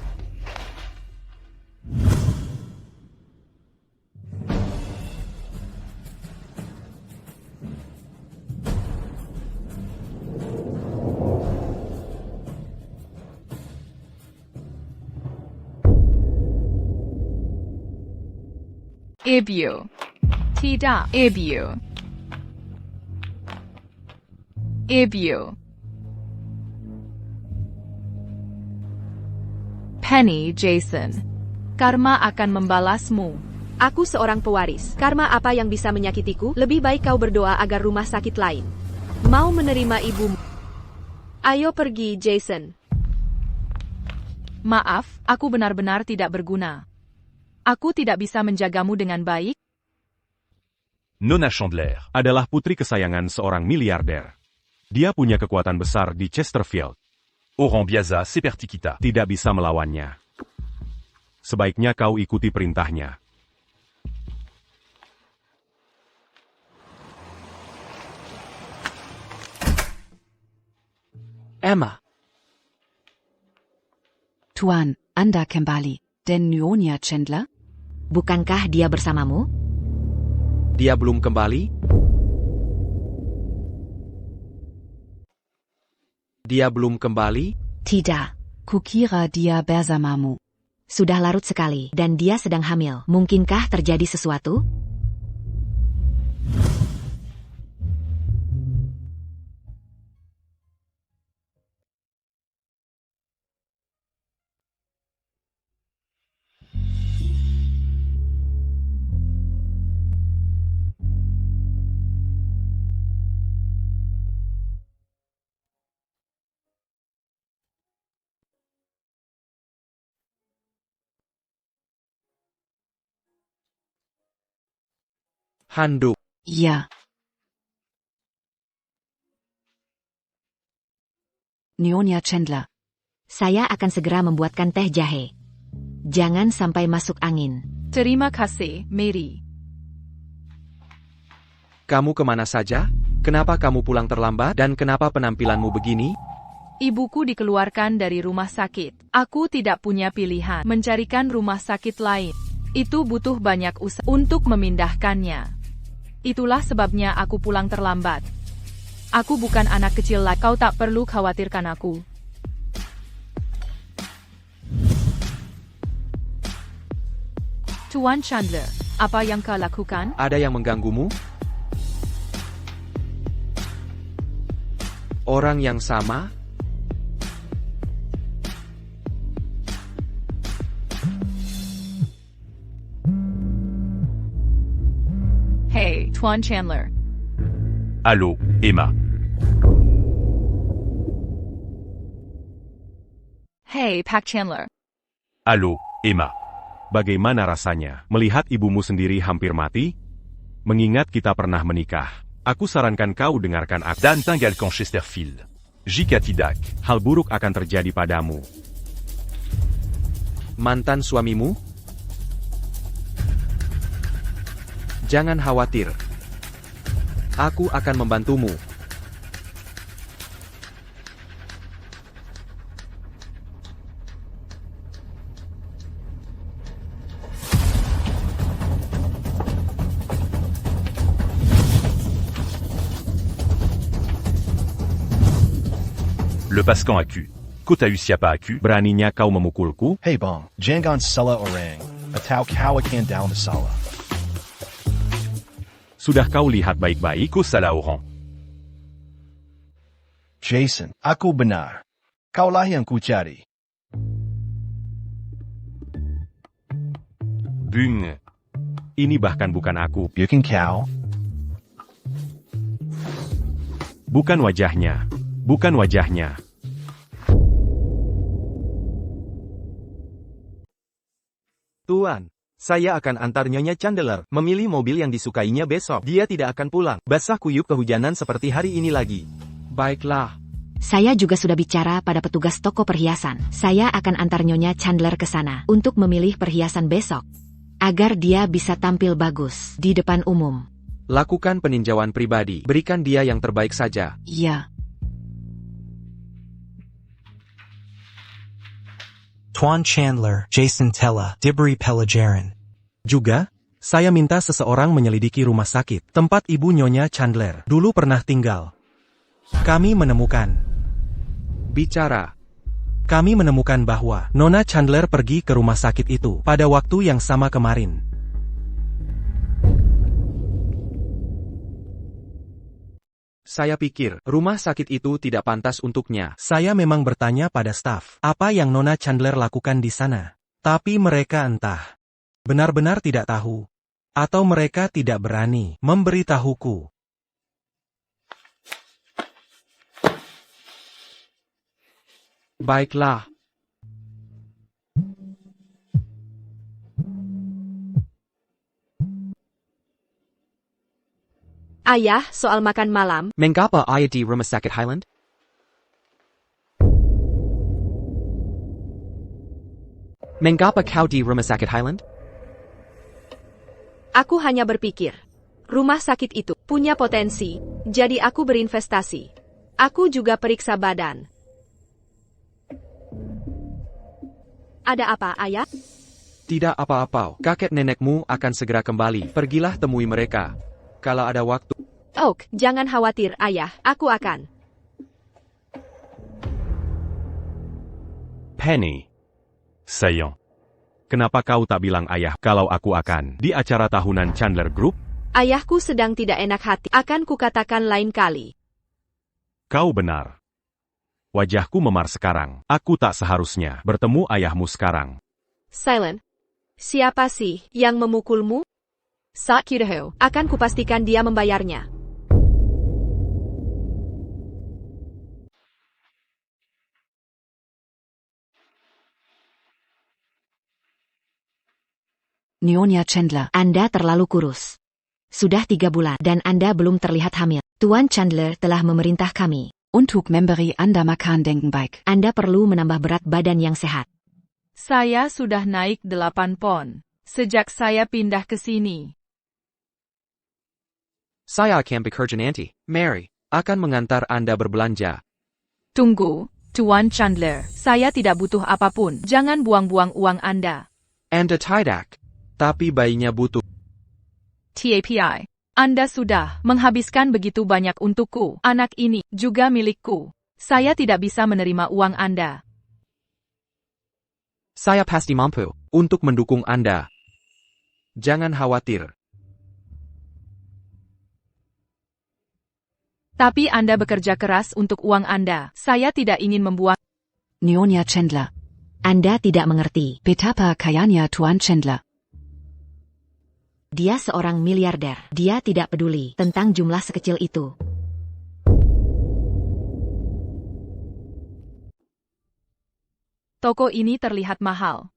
Ibu. Tidak. Ibu. Ibu. Penny, Jason. Karma akan membalasmu. Aku seorang pewaris. Karma apa yang bisa menyakitiku? Lebih baik kau berdoa agar rumah sakit lain mau menerima ibumu. Ayo pergi, Jason. Maaf, aku benar-benar tidak berguna. Aku tidak bisa menjagamu dengan baik. Nona Chandler Adalah putri kesayangan seorang miliarder. Dia punya kekuatan besar di Chesterfield. Oran Biaza seperti kita. Tidak bisa melawannya. Sebaiknya kau ikuti perintahnya. Emma. Tuan, Anda kembali. Dan Nyonya Chandler? Bukankah dia bersamamu? Dia belum kembali? Dia belum kembali? Tidak. Kukira dia bersamamu. Sudah larut sekali, dan dia sedang hamil. Mungkinkah terjadi sesuatu? Handuk. Ja. Nyonya Chandler. Saya akan segera membuatkan teh jahe. Jangan sampai masuk angin. Terima kasih, Mary. Kamu kemana saja? Kenapa kamu pulang terlambat dan kenapa penampilanmu begini? Ibuku dikeluarkan dari rumah sakit. Aku tidak punya pilihan mencarikan rumah sakit lain. Itu butuh banyak usaha untuk memindahkannya. Itulah sebabnya aku pulang terlambat. Aku bukan anak kecil lagi. Kau tak perlu khawatirkan aku. Tuan Chandler, apa yang kau lakukan? Ada yang mengganggumu? Orang yang sama? Hey, Tuan Chandler. Allô, Emma. Hey, Pak Chandler. Allô, Emma. Bagaimana rasanya melihat ibumu sendiri hampir mati? Mengingat kita pernah menikah, aku sarankan kau dengarkan aku. Dan tinggalkan Chesterfield. Jika tidak, hal buruk akan terjadi padamu. Mantan suamimu? Jangan khawatir. Aku akan membantumu. le Pascan a Q. Kota siapa Q? Beraninya kau memukulku? Hey bang, jangan salah orang. Atau kau akan dalam masalah. Sudah kau lihat baik-baik? Kau salah orang. Jason, aku benar. Kaulah yang ku cari. Bung. Ini bahkan bukan aku. Bukan kau. Bukan wajahnya. Bukan wajahnya. Tuan, saya akan antar Nyonya Chandler memilih mobil yang disukainya besok. Dia tidak akan pulang. Basah kuyup kehujanan seperti hari ini lagi. Baiklah. Saya juga sudah bicara pada petugas toko perhiasan. Saya akan antar Nyonya Chandler ke sana untuk memilih perhiasan besok. Agar dia bisa tampil bagus di depan umum. Lakukan peninjauan pribadi. Berikan dia yang terbaik saja. Ja. Tuan Chandler, Jason Tella, Dibri Pelajaran. Juga, saya minta seseorang menyelidiki rumah sakit, tempat ibu Nyonya Chandler dulu pernah tinggal. Kami menemukan. Bicara. Kami menemukan bahwa Nona Chandler pergi ke rumah sakit itu pada waktu yang sama kemarin. Saya pikir, rumah sakit itu tidak pantas untuknya. Saya memang bertanya pada staf, apa yang Nona Chandler lakukan di sana. Tapi mereka entah benar-benar tidak tahu. Atau mereka tidak berani memberitahuku. Baiklah. Ayah, soal makan malam. Mengapa ayah di rumah sakit Highland? Mengapa kau di rumah sakit Highland? Aku hanya berpikir, rumah sakit itu punya potensi, jadi aku berinvestasi. Aku juga periksa badan. Ada apa, ayah? Tidak apa-apa, kakek nenekmu akan segera kembali. Pergilah temui mereka. Kalau ada waktu. Oak, jangan khawatir, ayah. Aku akan. Penny. Sayang. Kenapa kau tak bilang ayah kalau aku akan di acara tahunan Chandler Group? Ayahku sedang tidak enak hati. Akan kukatakan lain kali. Kau benar. Wajahku memar sekarang. Aku tak seharusnya bertemu ayahmu sekarang. Silent. Siapa sih yang memukulmu? Sakiraho. Akan kupastikan dia membayarnya. Nyonya Chandler. Anda terlalu kurus. Sudah 3 bulan dan Anda belum terlihat hamil. Tuan Chandler telah memerintah kami. Untuk memberi Anda makan dengan baik. Anda perlu menambah berat badan yang sehat. Saya sudah naik 8 pon sejak saya pindah ke sini. Saya akan bekerja nanti. Mary, akan mengantar Anda berbelanja. Tunggu, Tuan Chandler. Saya tidak butuh apapun. Jangan buang-buang uang Anda. Anda tidak. Tapi bayinya butuh. TAPI. Anda sudah menghabiskan begitu banyak untukku. Anak ini juga milikku. Saya tidak bisa menerima uang Anda. Saya pasti mampu untuk mendukung Anda. Jangan khawatir. Tapi Anda bekerja keras untuk uang Anda. Saya tidak ingin membuang. Nyonya Chandler. Anda tidak mengerti. Betapa kayanya Tuan Chandler. Dia seorang miliarder. Dia tidak peduli tentang jumlah sekecil itu. Toko ini terlihat mahal.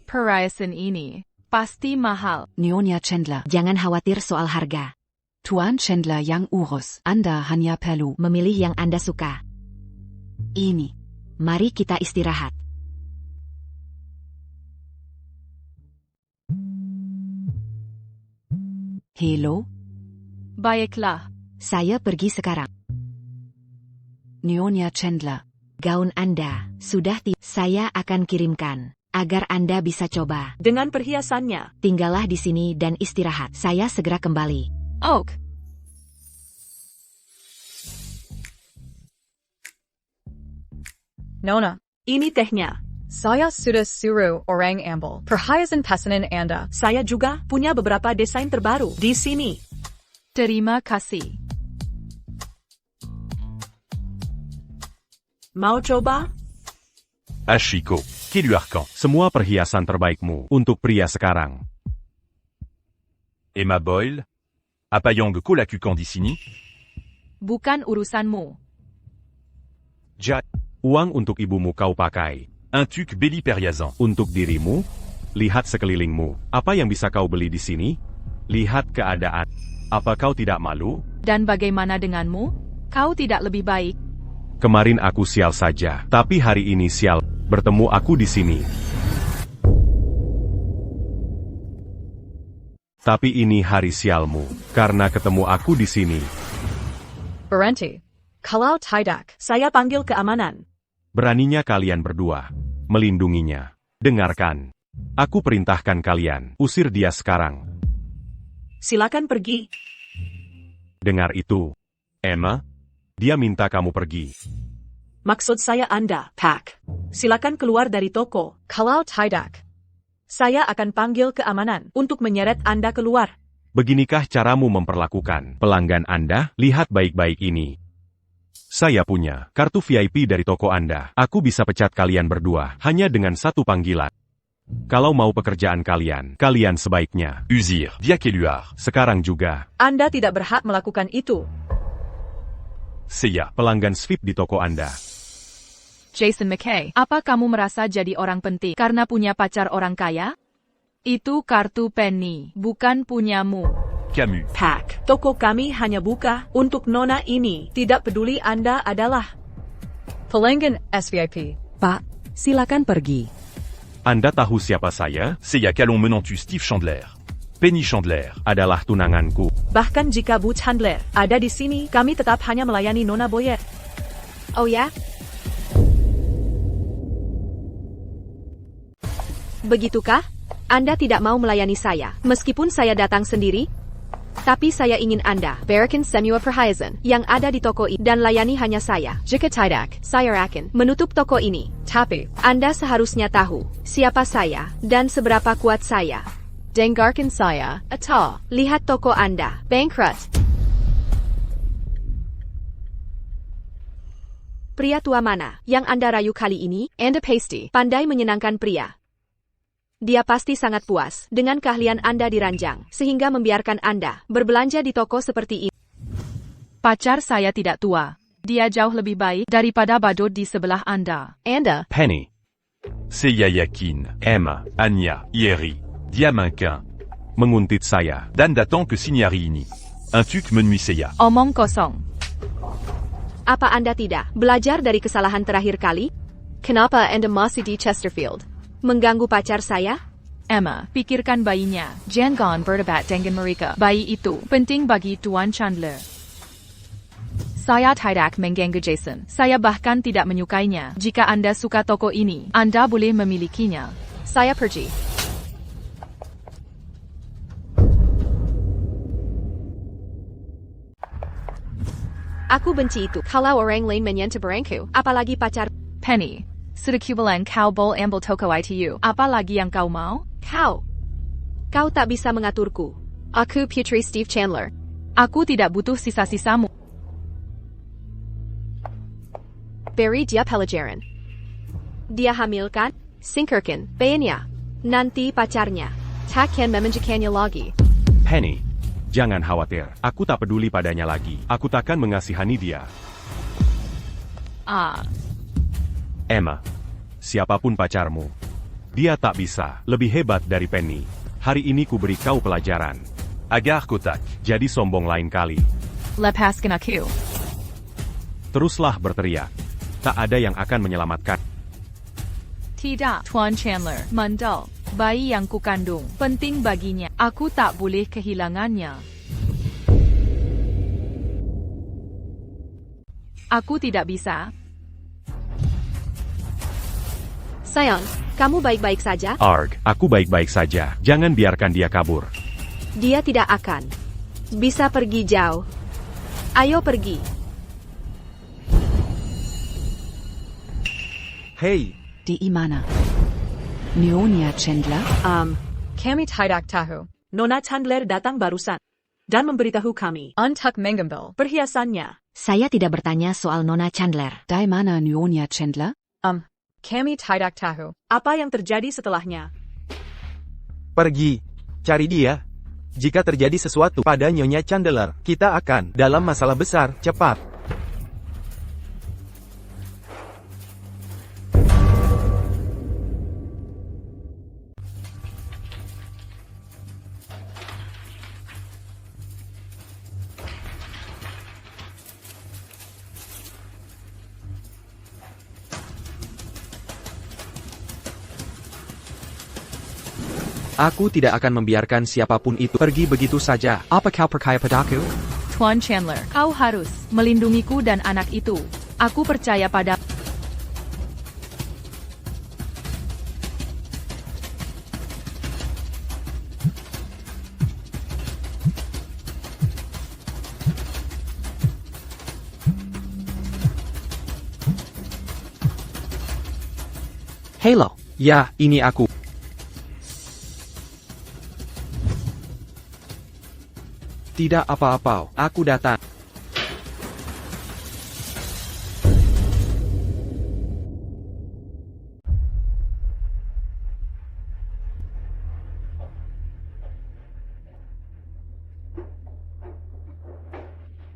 Perhiasan ini pasti mahal. Nyonya Chandler. Jangan khawatir soal harga. Tuan Chandler yang urus. Anda hanya perlu memilih yang Anda suka. Ini. Mari kita istirahat. Hello? Baiklah. Saya pergi sekarang. Nyonya Chandler. Gaun Anda sudah saya akan kirimkan agar Anda bisa coba. Dengan perhiasannya. Tinggallah di sini dan istirahat. Saya segera kembali. Oak. Nona. Ini tehnya. Saya sudah suruh orang ambil perhiasan pesanan Anda. Saya juga punya beberapa desain terbaru di sini. Terima kasih. Mau coba? Ashiko, Kiluarkan. Semua perhiasan terbaikmu untuk pria sekarang. Emma Boyle. Apayang Kolakukan di sini. Bukan urusanmu. Uang untuk ibumu kau pakai. Un tuc Belly Periazan. Untuk dirimu, lihat sekelilingmu. Apa yang bisa kau beli di sini? Lihat keadaan. Apa kau tidak malu? Dan bagaimana denganmu? Kau tidak lebih baik? Kemarin aku sial saja, tapi hari ini sial. Bertemu aku di sini. Tapi ini hari sialmu, karena ketemu aku di sini. Berhenti. Kalau tidak, saya panggil keamanan. Beraninya kalian berdua melindunginya. Dengarkan. Aku perintahkan kalian, usir dia sekarang. Silakan pergi. Dengar itu. Emma, dia minta kamu pergi. Maksud saya Anda, Pak. Silakan keluar dari toko. Kalau tidak, saya akan panggil keamanan untuk menyeret Anda keluar. Beginikah caramu memperlakukan pelanggan Anda? Lihat baik-baik ini. Saya punya kartu VIP dari toko Anda. Aku bisa pecat kalian berdua hanya dengan satu panggilan. Kalau mau pekerjaan kalian sebaiknya Usir, via Keluar. Sekarang juga. Anda tidak berhak melakukan itu. Seiya. Pelanggan Sweep di toko Anda. Jason McKay, apa kamu merasa jadi orang penting karena punya pacar orang kaya? Itu kartu Penny, bukan punyamu. Camus. Pak, toko kami hanya buka untuk nona ini. Tidak peduli Anda adalah pelanggan SVIP. Pak, silakan pergi. Anda tahu siapa saya? Seiya Calon menantu Steve Chandler. Penny Chandler adalah tunanganku. Bahkan jika Bu Chandler ada di sini, kami tetap hanya melayani Nona Boyer. Oh ya? Begitukah? Anda tidak mau melayani saya, meskipun saya datang sendiri? Tapi saya ingin Anda, berikan semua perhiasan yang ada di toko ini dan layani hanya saya. Jika tidak, saya akan menutup toko ini. Tapi, Anda seharusnya tahu siapa saya dan seberapa kuat saya. Dengarkan saya, atau lihat toko Anda bankrupt. Pria tua mana yang Anda rayu kali ini? Anda pasti Pandai menyenangkan pria. Dia pasti sangat puas dengan keahlian Anda di ranjang, sehingga membiarkan Anda berbelanja di toko seperti ini. Pacar saya tidak tua. Dia jauh lebih baik daripada badut di sebelah Anda. Anda. Penny. Seiya Yakin. Emma. Anya. Yeri. Diamanquin. Menguntit saya. Dan datang ke sini hari ini. Un truc menuit saya. Omong kosong. Apa Anda tidak belajar dari kesalahan terakhir kali? Kenapa Anda masih di Chesterfield? Mengganggu pacar saya? Emma, pikirkan bayinya. Jangan berdebat dengan mereka. Bayi itu penting bagi Tuan Chandler. Saya tidak mengganggu Jason. Saya bahkan tidak menyukainya. Jika Anda suka toko ini, Anda boleh memilikinya. Saya pergi. Aku benci itu. Kalau orang lain menyentuh barangku, apalagi pacar. Penny, sedekibulan kau boleh ambil toko itu. Apa lagi yang kau mau? Kau tak bisa mengaturku. Aku Putri Steve Chandler. Aku tidak butuh sisa-sisamu. Beri dia pelajaran. Dia hamil kan? Singkirkan bayinya. Nanti pacarnya takkan memanjakannya lagi. Penny, jangan khawatir. Aku tak peduli padanya lagi. Aku takkan mengasihani dia. Emma, siapapun pacarmu, dia tak bisa lebih hebat dari Penny. Hari ini ku beri kau pelajaran. Agar kotak. Jadi sombong lain kali. Lepaskan aku. Teruslah berteriak. Tak ada yang akan menyelamatkan. Tidak, Tuan Chandler. Mandal, bayi yang kukandung, penting baginya. Aku tak boleh kehilangannya. Aku tidak bisa. Sayang, kamu baik-baik saja? Arg, aku baik-baik saja. Jangan biarkan dia kabur. Dia tidak akan bisa pergi jauh. Ayo pergi. Hey, Di mana? Nyonya Chandler? Kami tidak tahu. Nona Chandler datang barusan. Dan memberitahu kami. Untuk mengambil perhiasannya. Saya tidak bertanya soal Nona Chandler. Di mana Nyonya Chandler? Kami tidak tahu. Apa yang terjadi setelahnya? pergi. Cari dia. Jika terjadi sesuatu pada Nyonya Chandler, kita akan dalam masalah besar, cepat. Aku tidak akan membiarkan siapapun itu pergi begitu saja. Apa kau percaya padaku? Tuan Chandler, kau harus melindungiku dan anak itu. Aku percaya pada... Halo. Ya, ini aku. Tidak apa-apa, aku datang.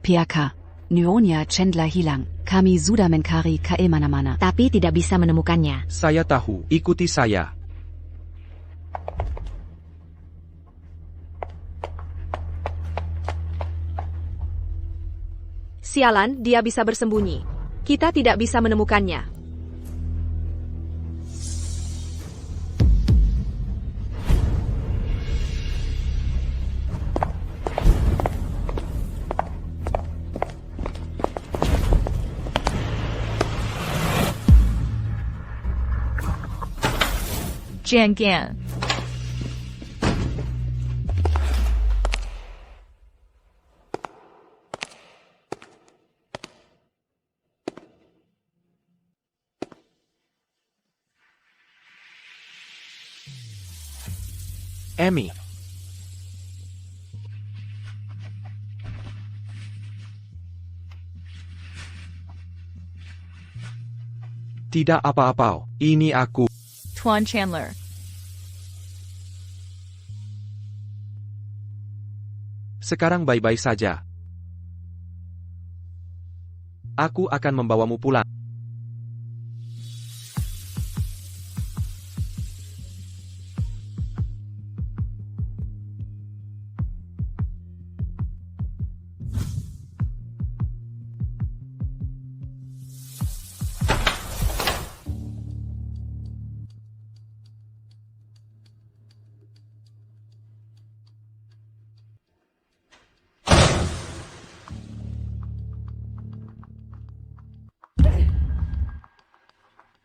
Piaka. Nyonya Chandler hilang. Kami sudah mencari ke mana-mana. Tapi tidak bisa menemukannya. Saya tahu, ikuti saya. Sialan, dia bisa bersembunyi. Kita tidak bisa menemukannya. Jangan. Amy. Tidak apa-apa, ini aku. Tuan Chandler. Sekarang baik-baik saja. Aku akan membawamu pulang.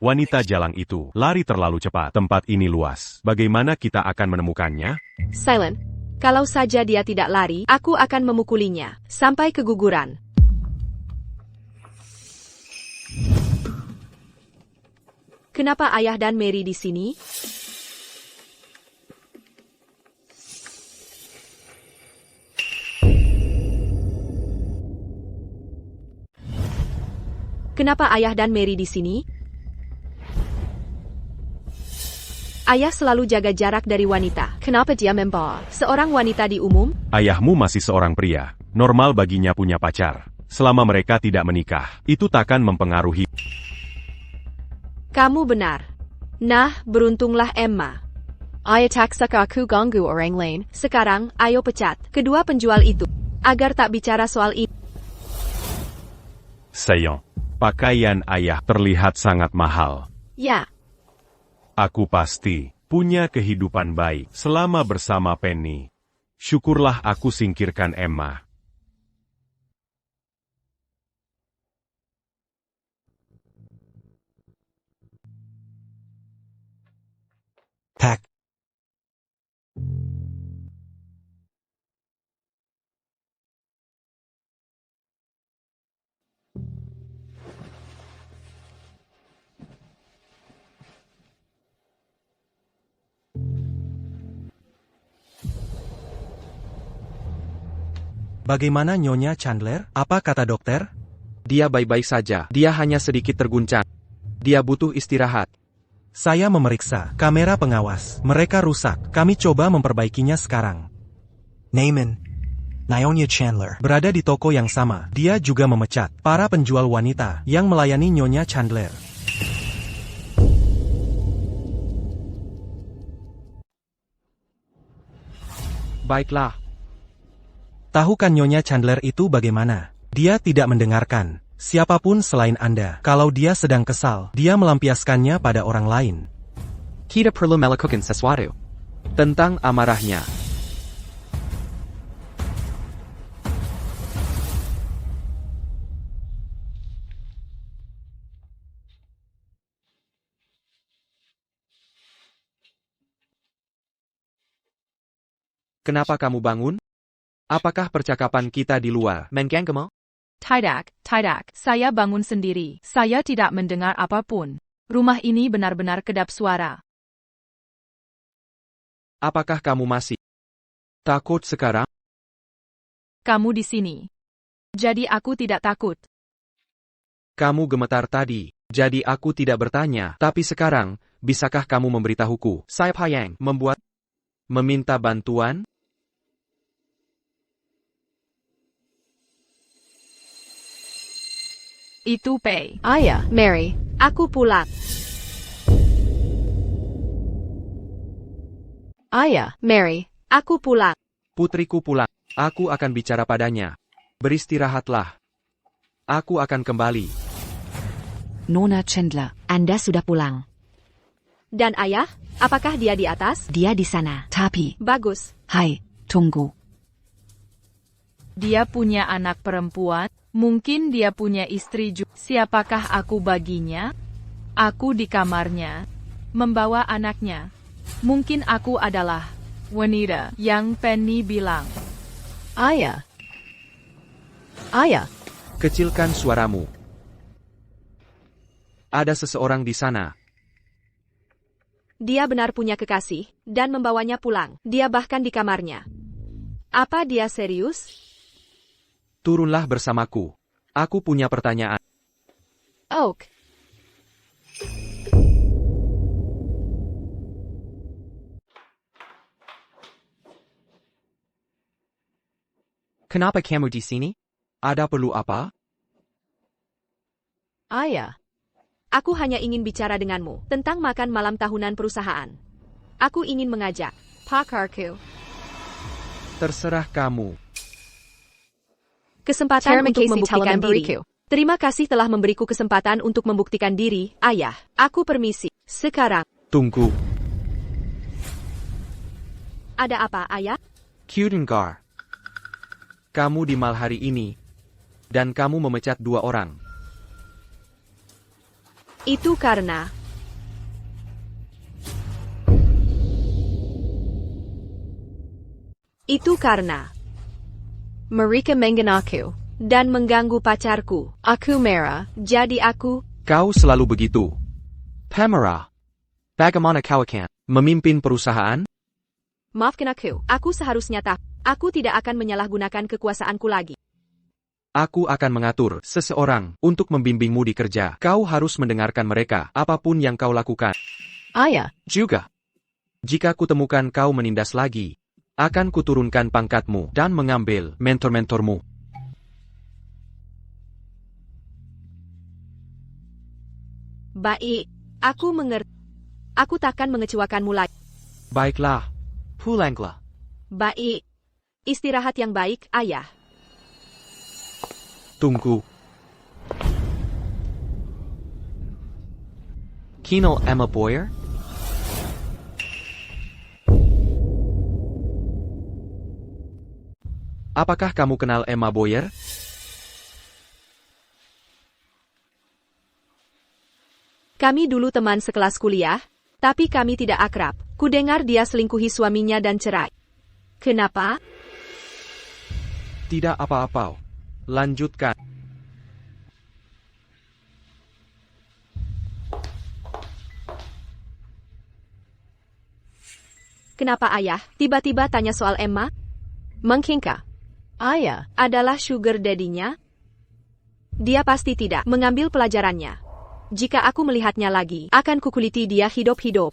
Wanita jalang itu lari terlalu cepat. Tempat ini luas. Bagaimana kita akan menemukannya? Silent. Kalau saja dia tidak lari, aku akan memukulinya sampai keguguran. Kenapa ayah dan Mary di sini? Kenapa ayah dan Mary di sini? Ayah selalu jaga jarak dari wanita. Kenapa dia membawa seorang wanita di umum? Ayahmu masih seorang pria. Normal baginya punya pacar. Selama mereka tidak menikah, itu takkan mempengaruhi. Kamu benar. Nah, beruntunglah Emma. I attack suka aku ganggu orang lain. Sekarang, ayo pecat kedua penjual itu, agar tak bicara soal ini. Sayang, pakaian ayah terlihat sangat mahal. Ya. Aku pasti punya kehidupan baik selama bersama Penny. Syukurlah aku singkirkan Emma. Pack. Bagaimana Nyonya Chandler? Apa kata dokter? Dia baik-baik saja. Dia hanya sedikit terguncang. Dia butuh istirahat. Saya memeriksa kamera pengawas. Mereka rusak. Kami coba memperbaikinya sekarang. Naaman. Nyonya Chandler berada di toko yang sama. Dia juga memecat para penjual wanita yang melayani Nyonya Chandler. Baiklah. Tahu kan Nyonya Chandler itu bagaimana? Dia tidak mendengarkan siapapun selain Anda. Kalau dia sedang kesal, dia melampiaskannya pada orang lain. Kita perlu melakukan sesuatu tentang amarahnya. Kenapa kamu bangun? Apakah percakapan kita di luar mengganggumu? Tidak, saya bangun sendiri. Saya tidak mendengar apapun. Rumah ini benar-benar kedap suara. Apakah kamu masih takut sekarang? Kamu di sini. Jadi aku tidak takut. Kamu gemetar tadi, jadi aku tidak bertanya. Tapi sekarang, bisakah kamu memberitahuku? Siapa yang meminta bantuan? Itu Pei. Ayah, Mary, aku pulang. Ayah, Mary, aku pulang. Putriku pulang. Aku akan bicara padanya. Beristirahatlah. Aku akan kembali. Nona Chandler, Anda sudah pulang. Dan ayah, apakah dia di atas? Dia di sana. Tapi. Bagus. Hai, tunggu. Dia punya anak perempuan. Mungkin dia punya istri juga. Siapakah aku baginya? Aku di kamarnya, membawa anaknya. Mungkin aku adalah wanita yang Penny bilang. Ayah. Ayah. Kecilkan suaramu. Ada seseorang di sana. Dia benar punya kekasih, dan membawanya pulang. Dia bahkan di kamarnya. Apa dia serius? Turunlah bersamaku. Aku punya pertanyaan. Oak. Kenapa kamu di sini? Ada perlu apa? Ayah. Aku hanya ingin bicara denganmu tentang makan malam tahunan perusahaan. Aku ingin mengajak pakarku. Terserah kamu. Kesempatan untuk membuktikan diri. Terima kasih telah memberiku kesempatan untuk membuktikan diri, ayah. Aku permisi. Sekarang. Tunggu. Ada apa, ayah? Kudengar. Kamu di mal hari ini. Dan kamu memecat 2 orang. Itu karena Itu karena mereka menghina aku dan mengganggu pacarku. Aku marah, jadi aku... Kau selalu begitu. Pamela. Bagaimana kau akan memimpin perusahaan? Maafkan aku seharusnya tak. Aku tidak akan menyalahgunakan kekuasaanku lagi. Aku akan mengatur seseorang untuk membimbingmu di kerja. Kau harus mendengarkan mereka, apapun yang kau lakukan. Ayah. Juga. Jika kutemukan kau menindas lagi, akan kuturunkan pangkatmu dan mengambil mentor-mentormu. Baik, aku mengerti. Aku takkan mengecewakanmu lagi. Baiklah, pulanglah. Baik. Istirahat yang baik, ayah. Tunggu. Kenal Emma Boyer? Apakah kamu kenal Emma Boyer? Kami dulu teman sekelas kuliah, tapi kami tidak akrab. Kudengar dia selingkuhi suaminya dan cerai. Kenapa? Tidak apa-apa. Lanjutkan. Kenapa ayah tiba-tiba tanya soal Emma? Mungkinkah ayah adalah sugar daddy-nya? Dia pasti tidak mengambil pelajarannya. Jika aku melihatnya lagi, akan kukuliti dia hidup-hidup.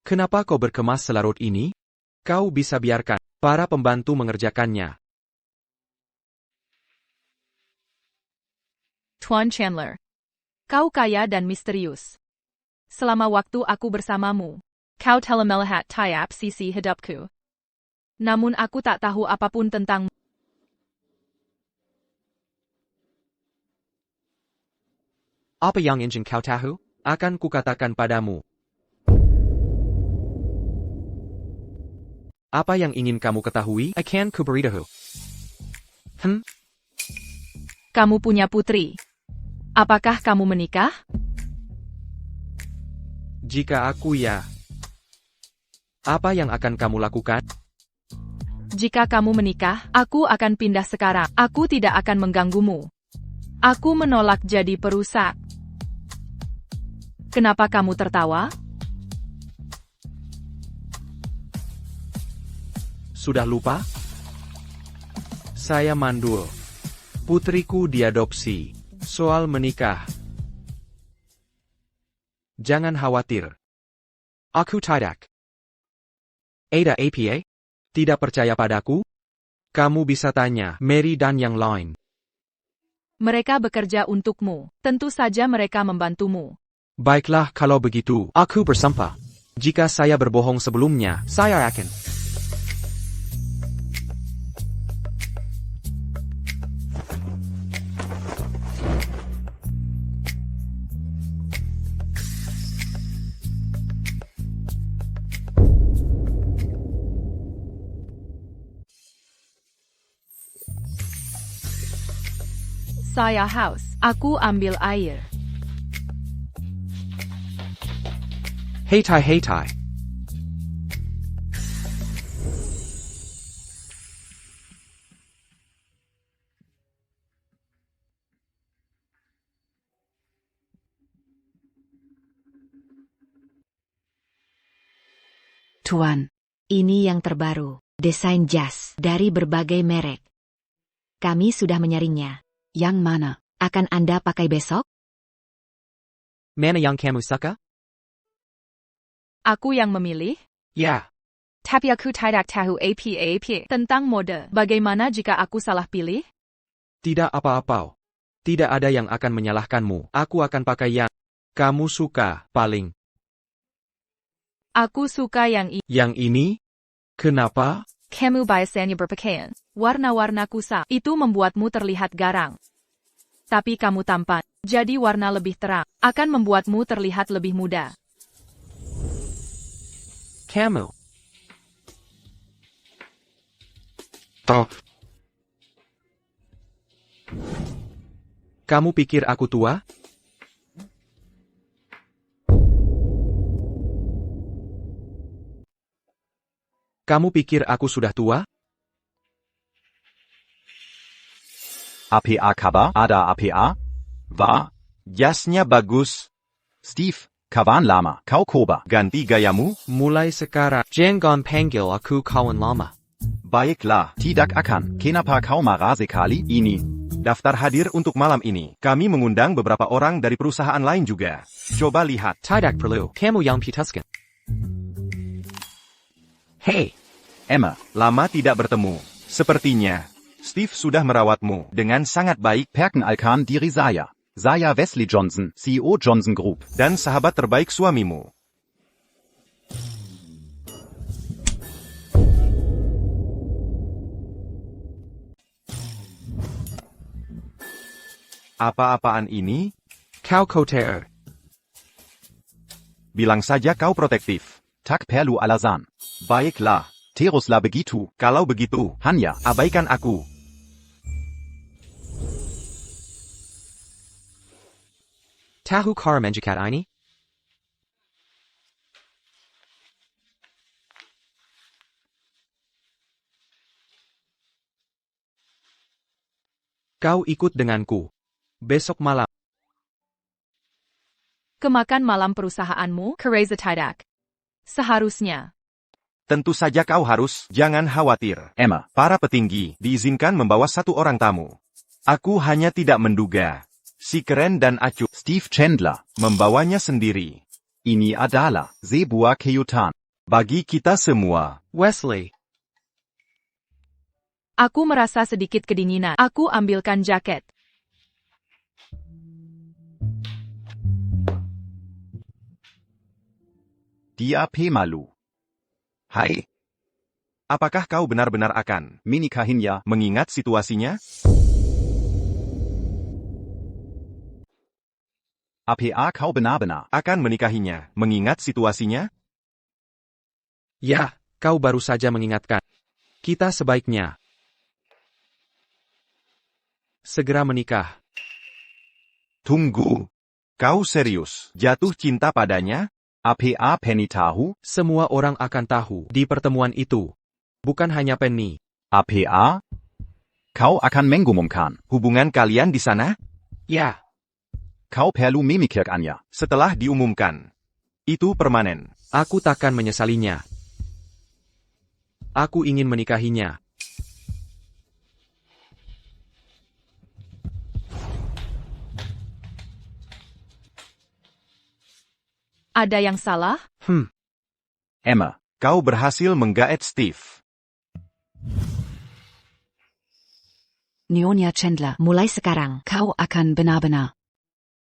Kenapa kau berkemas selarut ini? Kau bisa biarkan para pembantu mengerjakannya. Tuan Chandler. Kau kaya dan misterius. Selama waktu aku bersamamu, kau telah melihat tiap sisi hidupku. Namun aku tak tahu apapun tentangmu. Apa yang ingin kau tahu? Akan kukatakan padamu. Apa yang ingin kamu ketahui? Akan kuberitahu. Kamu punya putri. Apakah kamu menikah? Jika aku ya. Apa yang akan kamu lakukan? Jika kamu menikah, aku akan pindah sekarang. Aku tidak akan mengganggumu. Aku menolak jadi perusak. Kenapa kamu tertawa? Sudah lupa? Saya mandul. Putriku diadopsi. Soal menikah. Jangan khawatir. Aku tidak. Ada apa? Tidak percaya padaku? Kamu bisa tanya Mary dan yang lain. Mereka bekerja untukmu. Tentu saja mereka membantumu. Baiklah kalau begitu, aku bersumpah. Jika saya berbohong sebelumnya, saya akan. Saya haus. Aku ambil air. Heitai heitai. Tuan, ini yang terbaru, desain jas dari berbagai merek. Kami sudah menyaringnya. Yang mana? Akan Anda pakai besok? Mana yang kamu suka? Aku yang memilih? Ya. Tapi aku tidak tahu apa-apa tentang mode. Bagaimana jika aku salah pilih? Tidak apa-apa. Tidak ada yang akan menyalahkanmu. Aku akan pakai yang kamu suka paling. Aku suka yang ini. Yang ini? Kenapa? Kamu biasanya berpakaian warna-warna kusam. Itu membuatmu terlihat garang. Tapi kamu tampan. Jadi warna lebih terang akan membuatmu terlihat lebih muda. Kamu. Toh. Kamu pikir aku tua? Kamu pikir aku sudah tua? APA kabar? Ada APA? War? Jasnya bagus. Steve, kawan lama, kau koba. Ganti gayamu? Mulai sekarang, jangan panggil aku kawan lama. Baiklah, tidak akan. Kenapa kau marah sekali? Ini daftar hadir untuk malam ini. Kami mengundang beberapa orang dari perusahaan lain juga. Coba lihat. Tidak perlu, kamu yang putuskan. Hey, Emma, lama tidak bertemu. Sepertinya, Steve sudah merawatmu dengan sangat baik. Perkenalkan diri saya Wesley Johnson, CEO Johnson Group. Dan sahabat terbaik suamimu. Apa-apaan ini? Kau kotor. Bilang saja kau protektif. Tak perlu alasan. Baiklah. Teruslah begitu. Kalau begitu, hanya abaikan aku. Tahu cara menjikat ini? Kau ikut denganku. Besok malam. Kemakan malam perusahaanmu, Kereza tidak. Seharusnya. Tentu saja kau harus, jangan khawatir. Emma, para petinggi, diizinkan membawa satu orang tamu. Aku hanya tidak menduga. Si keren dan acuh, Steve Chandler, membawanya sendiri. Ini adalah sebuah kejutan. Bagi kita semua. Wesley. Aku merasa sedikit kedinginan. Aku ambilkan jaket. Dia pemalu. Hai. Apakah kau benar-benar akan menikahinya mengingat situasinya? APA kau benar-benar akan menikahinya mengingat situasinya? Ya, kau baru saja mengingatkan. Kita sebaiknya segera menikah. Tunggu. Kau serius jatuh cinta padanya? APA Penny tahu? Semua orang akan tahu di pertemuan itu. Bukan hanya Penny. APA? Kau akan mengumumkan hubungan kalian di sana? Ya. Kau perlu memikirkannya. Setelah diumumkan. Itu permanen. Aku takkan menyesalinya. Aku ingin menikahinya. Ada yang salah? Emma, kau berhasil menggaet Steve. Nyonya Chandler, Mulai sekarang, kau akan benar-benar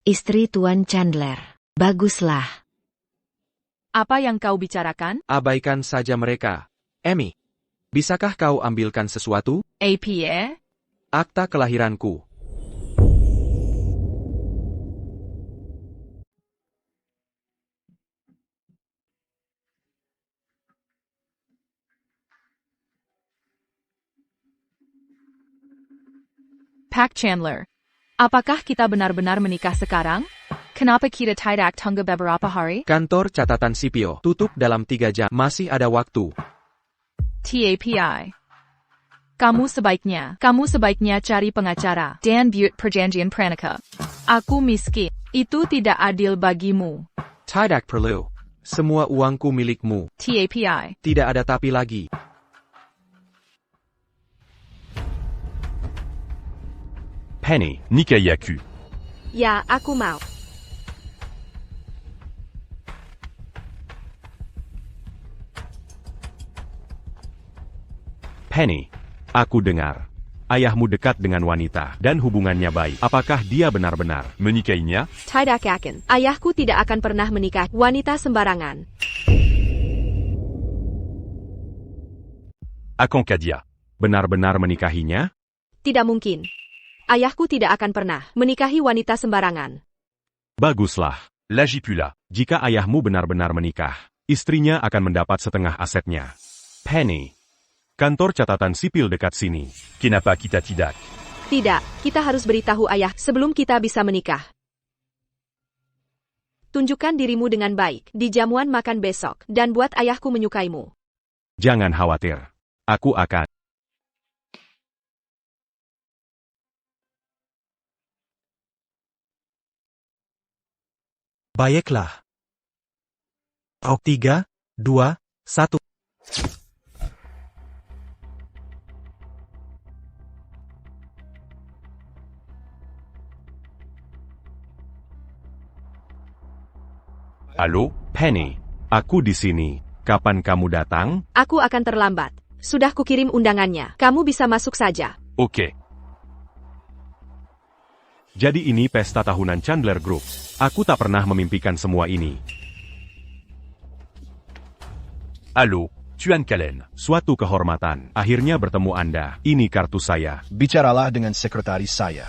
istri Tuan Chandler. Baguslah. Apa yang kau bicarakan? Abaikan saja mereka. Emmy, bisakah kau ambilkan sesuatu? APA? Akta kelahiranku. Pak Chandler. Apakah kita benar-benar menikah sekarang? Kenapa kita tidak tunggu beberapa hari? Kantor catatan sipil tutup dalam 3 jam. Masih ada waktu. TAPI. Kamu sebaiknya cari pengacara. Dan buat perjanjian pranikah. Aku miskin. Itu tidak adil bagimu. Tidak perlu. Semua uangku milikmu. TAPI. Tidak ada tapi lagi. Penny, Nikayaku. Ya, aku mau. Penny, aku dengar. Ayahmu dekat dengan wanita dan hubungannya baik. Apakah dia benar-benar menikahinya? Tidak yakin. Ayahku tidak akan pernah menikah wanita sembarangan. Akonkadia. Benar-benar menikahinya? Tidak mungkin. Ayahku tidak akan pernah menikahi wanita sembarangan. Baguslah. Lagipula. Jika ayahmu benar-benar menikah, istrinya akan mendapat setengah asetnya. Penny. Kantor catatan sipil dekat sini. Kenapa kita tidak? Tidak, kita harus beritahu ayah sebelum kita bisa menikah. Tunjukkan dirimu dengan baik di jamuan makan besok dan buat ayahku menyukaimu. Jangan khawatir. Aku akan. Baiklah. 3, 2, 1. Halo, Penny. Aku di sini. Kapan kamu datang? Aku akan terlambat. Sudah kukirim undangannya. Kamu bisa masuk saja. Oke. Jadi ini pesta tahunan Chandler Group. Aku tak pernah memimpikan semua ini. Allô, Tuan Kalen. Suatu kehormatan. Akhirnya bertemu Anda. Ini kartu saya. Bicaralah dengan sekretaris saya.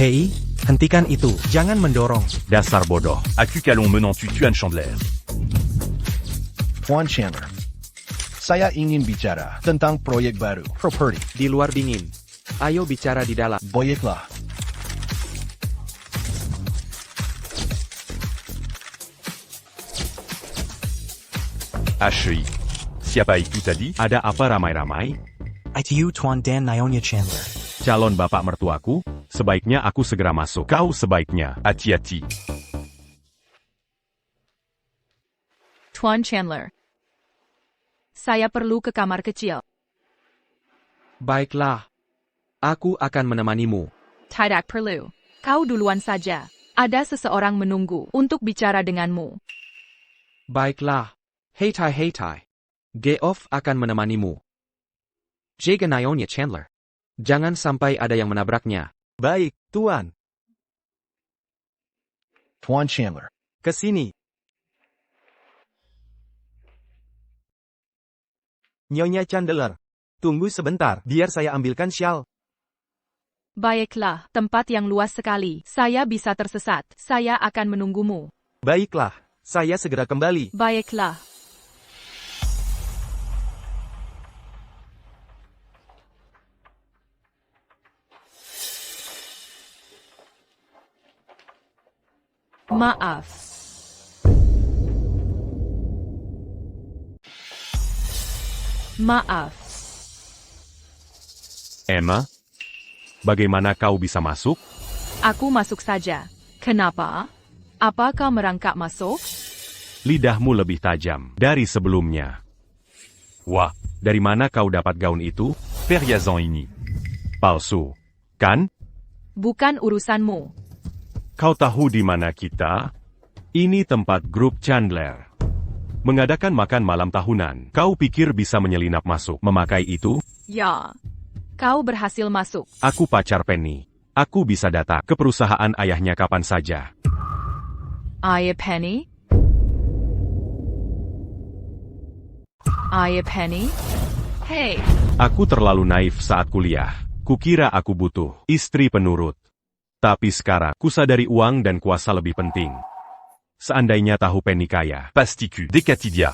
Hei, hentikan itu. Jangan mendorong. Dasar bodoh. Aku Kalon menantu Tuan Chandler. Tuan Chandler. Saya ingin bicara tentang proyek baru, properti. Di luar dingin. Ayo bicara di dalam. Baiklah. HI. Siapa itu tadi? Ada apa ramai-ramai? ITU Tuan Dan Nyonya Chandler. Calon bapak mertuaku? Sebaiknya aku segera masuk. Kau sebaiknya. Hati-hati. Tuan Chandler. Saya perlu ke kamar kecil. Baiklah. Aku akan menemanimu. Tidak perlu. Kau duluan saja. Ada seseorang menunggu untuk bicara denganmu. Baiklah. Hei Tai. Geoff akan menemanimu. Jaga Nyonya Chandler. Jangan sampai ada yang menabraknya. Baik, Tuan. Tuan Chandler. Ke sini. Nyonya Chandler. Tunggu sebentar, biar saya ambilkan syal. Baiklah, tempat yang luas sekali. Saya bisa tersesat. Saya akan menunggumu. Baiklah, saya segera kembali. Baiklah. Maaf. Maaf. Emma? Bagaimana kau bisa masuk? Aku masuk saja. Kenapa? Apakah merangkak masuk? Lidahmu lebih tajam dari sebelumnya. Wah, dari mana kau dapat gaun itu? Periazan ini. Palsu, kan? Bukan urusanmu. Kau tahu di mana kita? Ini tempat grup Chandler. Mengadakan makan malam tahunan. Kau pikir bisa menyelinap masuk memakai itu? Ya. Kau berhasil masuk. Aku pacar Penny. Aku bisa datang ke perusahaan ayahnya kapan saja. Ayah Penny? Ayah Penny? Hey. Aku terlalu naif saat kuliah. Kukira aku butuh istri penurut. Tapi sekarang, kusadari uang dan kuasa lebih penting. Seandainya tahu Penny kaya. Pastiku, Decatidia.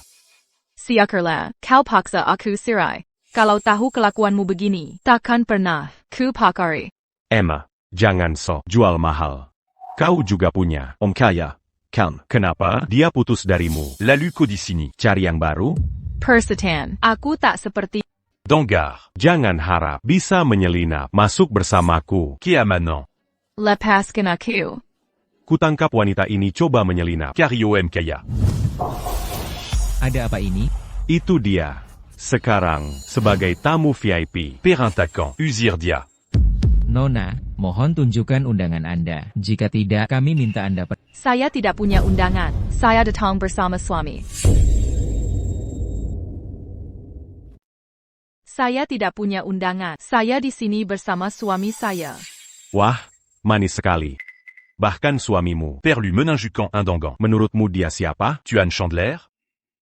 Siakarlah, kau paksa aku sirai. Kalau tahu kelakuanmu begini, takkan pernah ku pakari. Emma, jangan sok jual mahal. Kau juga punya om kaya. Kan, kenapa dia putus darimu? Lalu kau di sini. Cari yang baru? Persetan, aku tak seperti... Dangar. Jangan harap bisa menyelinap masuk bersamaku. Qui a maintenant? Lepaskan aku. Kutangkap wanita ini coba menyelinap. Cario M. Kaya. Ada apa ini? Itu dia. Sekarang, sebagai tamu VIP. Perintakan. Uzirdia. Nona, mohon tunjukkan undangan Anda. Jika tidak, kami minta Anda Saya tidak punya undangan. Saya datang bersama suami. Saya tidak punya undangan. Saya di sini bersama suami saya. Wah, manis sekali. Bahkan suamimu. Perlu Meninjukan Indangan. Menurutmu dia siapa? Tuan Chandler?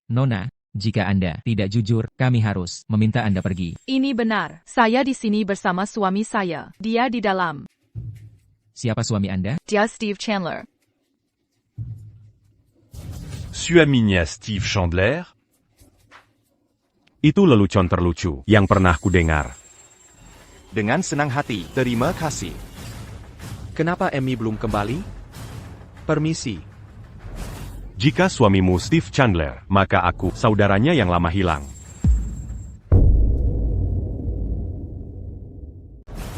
Nona, jika Anda tidak jujur, kami harus meminta Anda pergi. Ini benar. Saya di sini bersama suami saya. Dia di dalam. Siapa suami Anda? Dia Steve Chandler. Suaminya Steve Chandler? Itu lelucon terlucu yang pernah kudengar. Dengan senang hati, terima kasih. Kenapa Emmy belum kembali? Permisi. Jika suamimu Steve Chandler, maka aku, saudaranya yang lama hilang.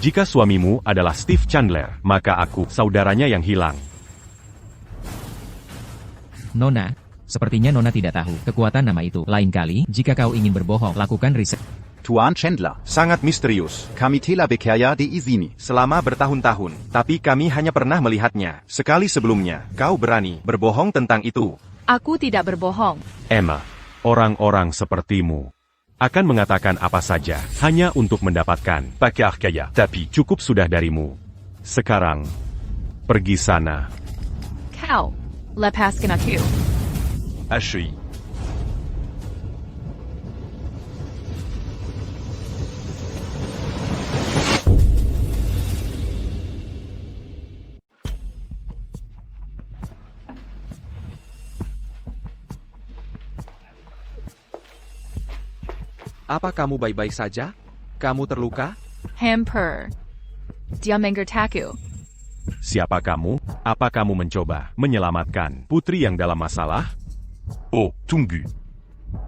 Jika suamimu adalah Steve Chandler, maka aku, saudaranya yang hilang. Nona, sepertinya Nona tidak tahu kekuatan nama itu. Lain kali, jika kau ingin berbohong, lakukan riset. Tuan Chandler. Sangat misterius. Kami telah bekerja di sini selama bertahun-tahun, tapi kami hanya pernah melihatnya. Sekali sebelumnya, kau berani berbohong tentang itu. Aku tidak berbohong. Emma, orang-orang sepertimu akan mengatakan apa saja hanya untuk mendapatkan Pakar kaya. tapi cukup sudah darimu. Sekarang, pergi sana. Kau. Lepaskan aku. HI. Apa kamu baik-baik saja? Kamu terluka? Hamper. Dia menggertaku. Siapa kamu? Apa kamu mencoba menyelamatkan putri yang dalam masalah? Oh, tunggu.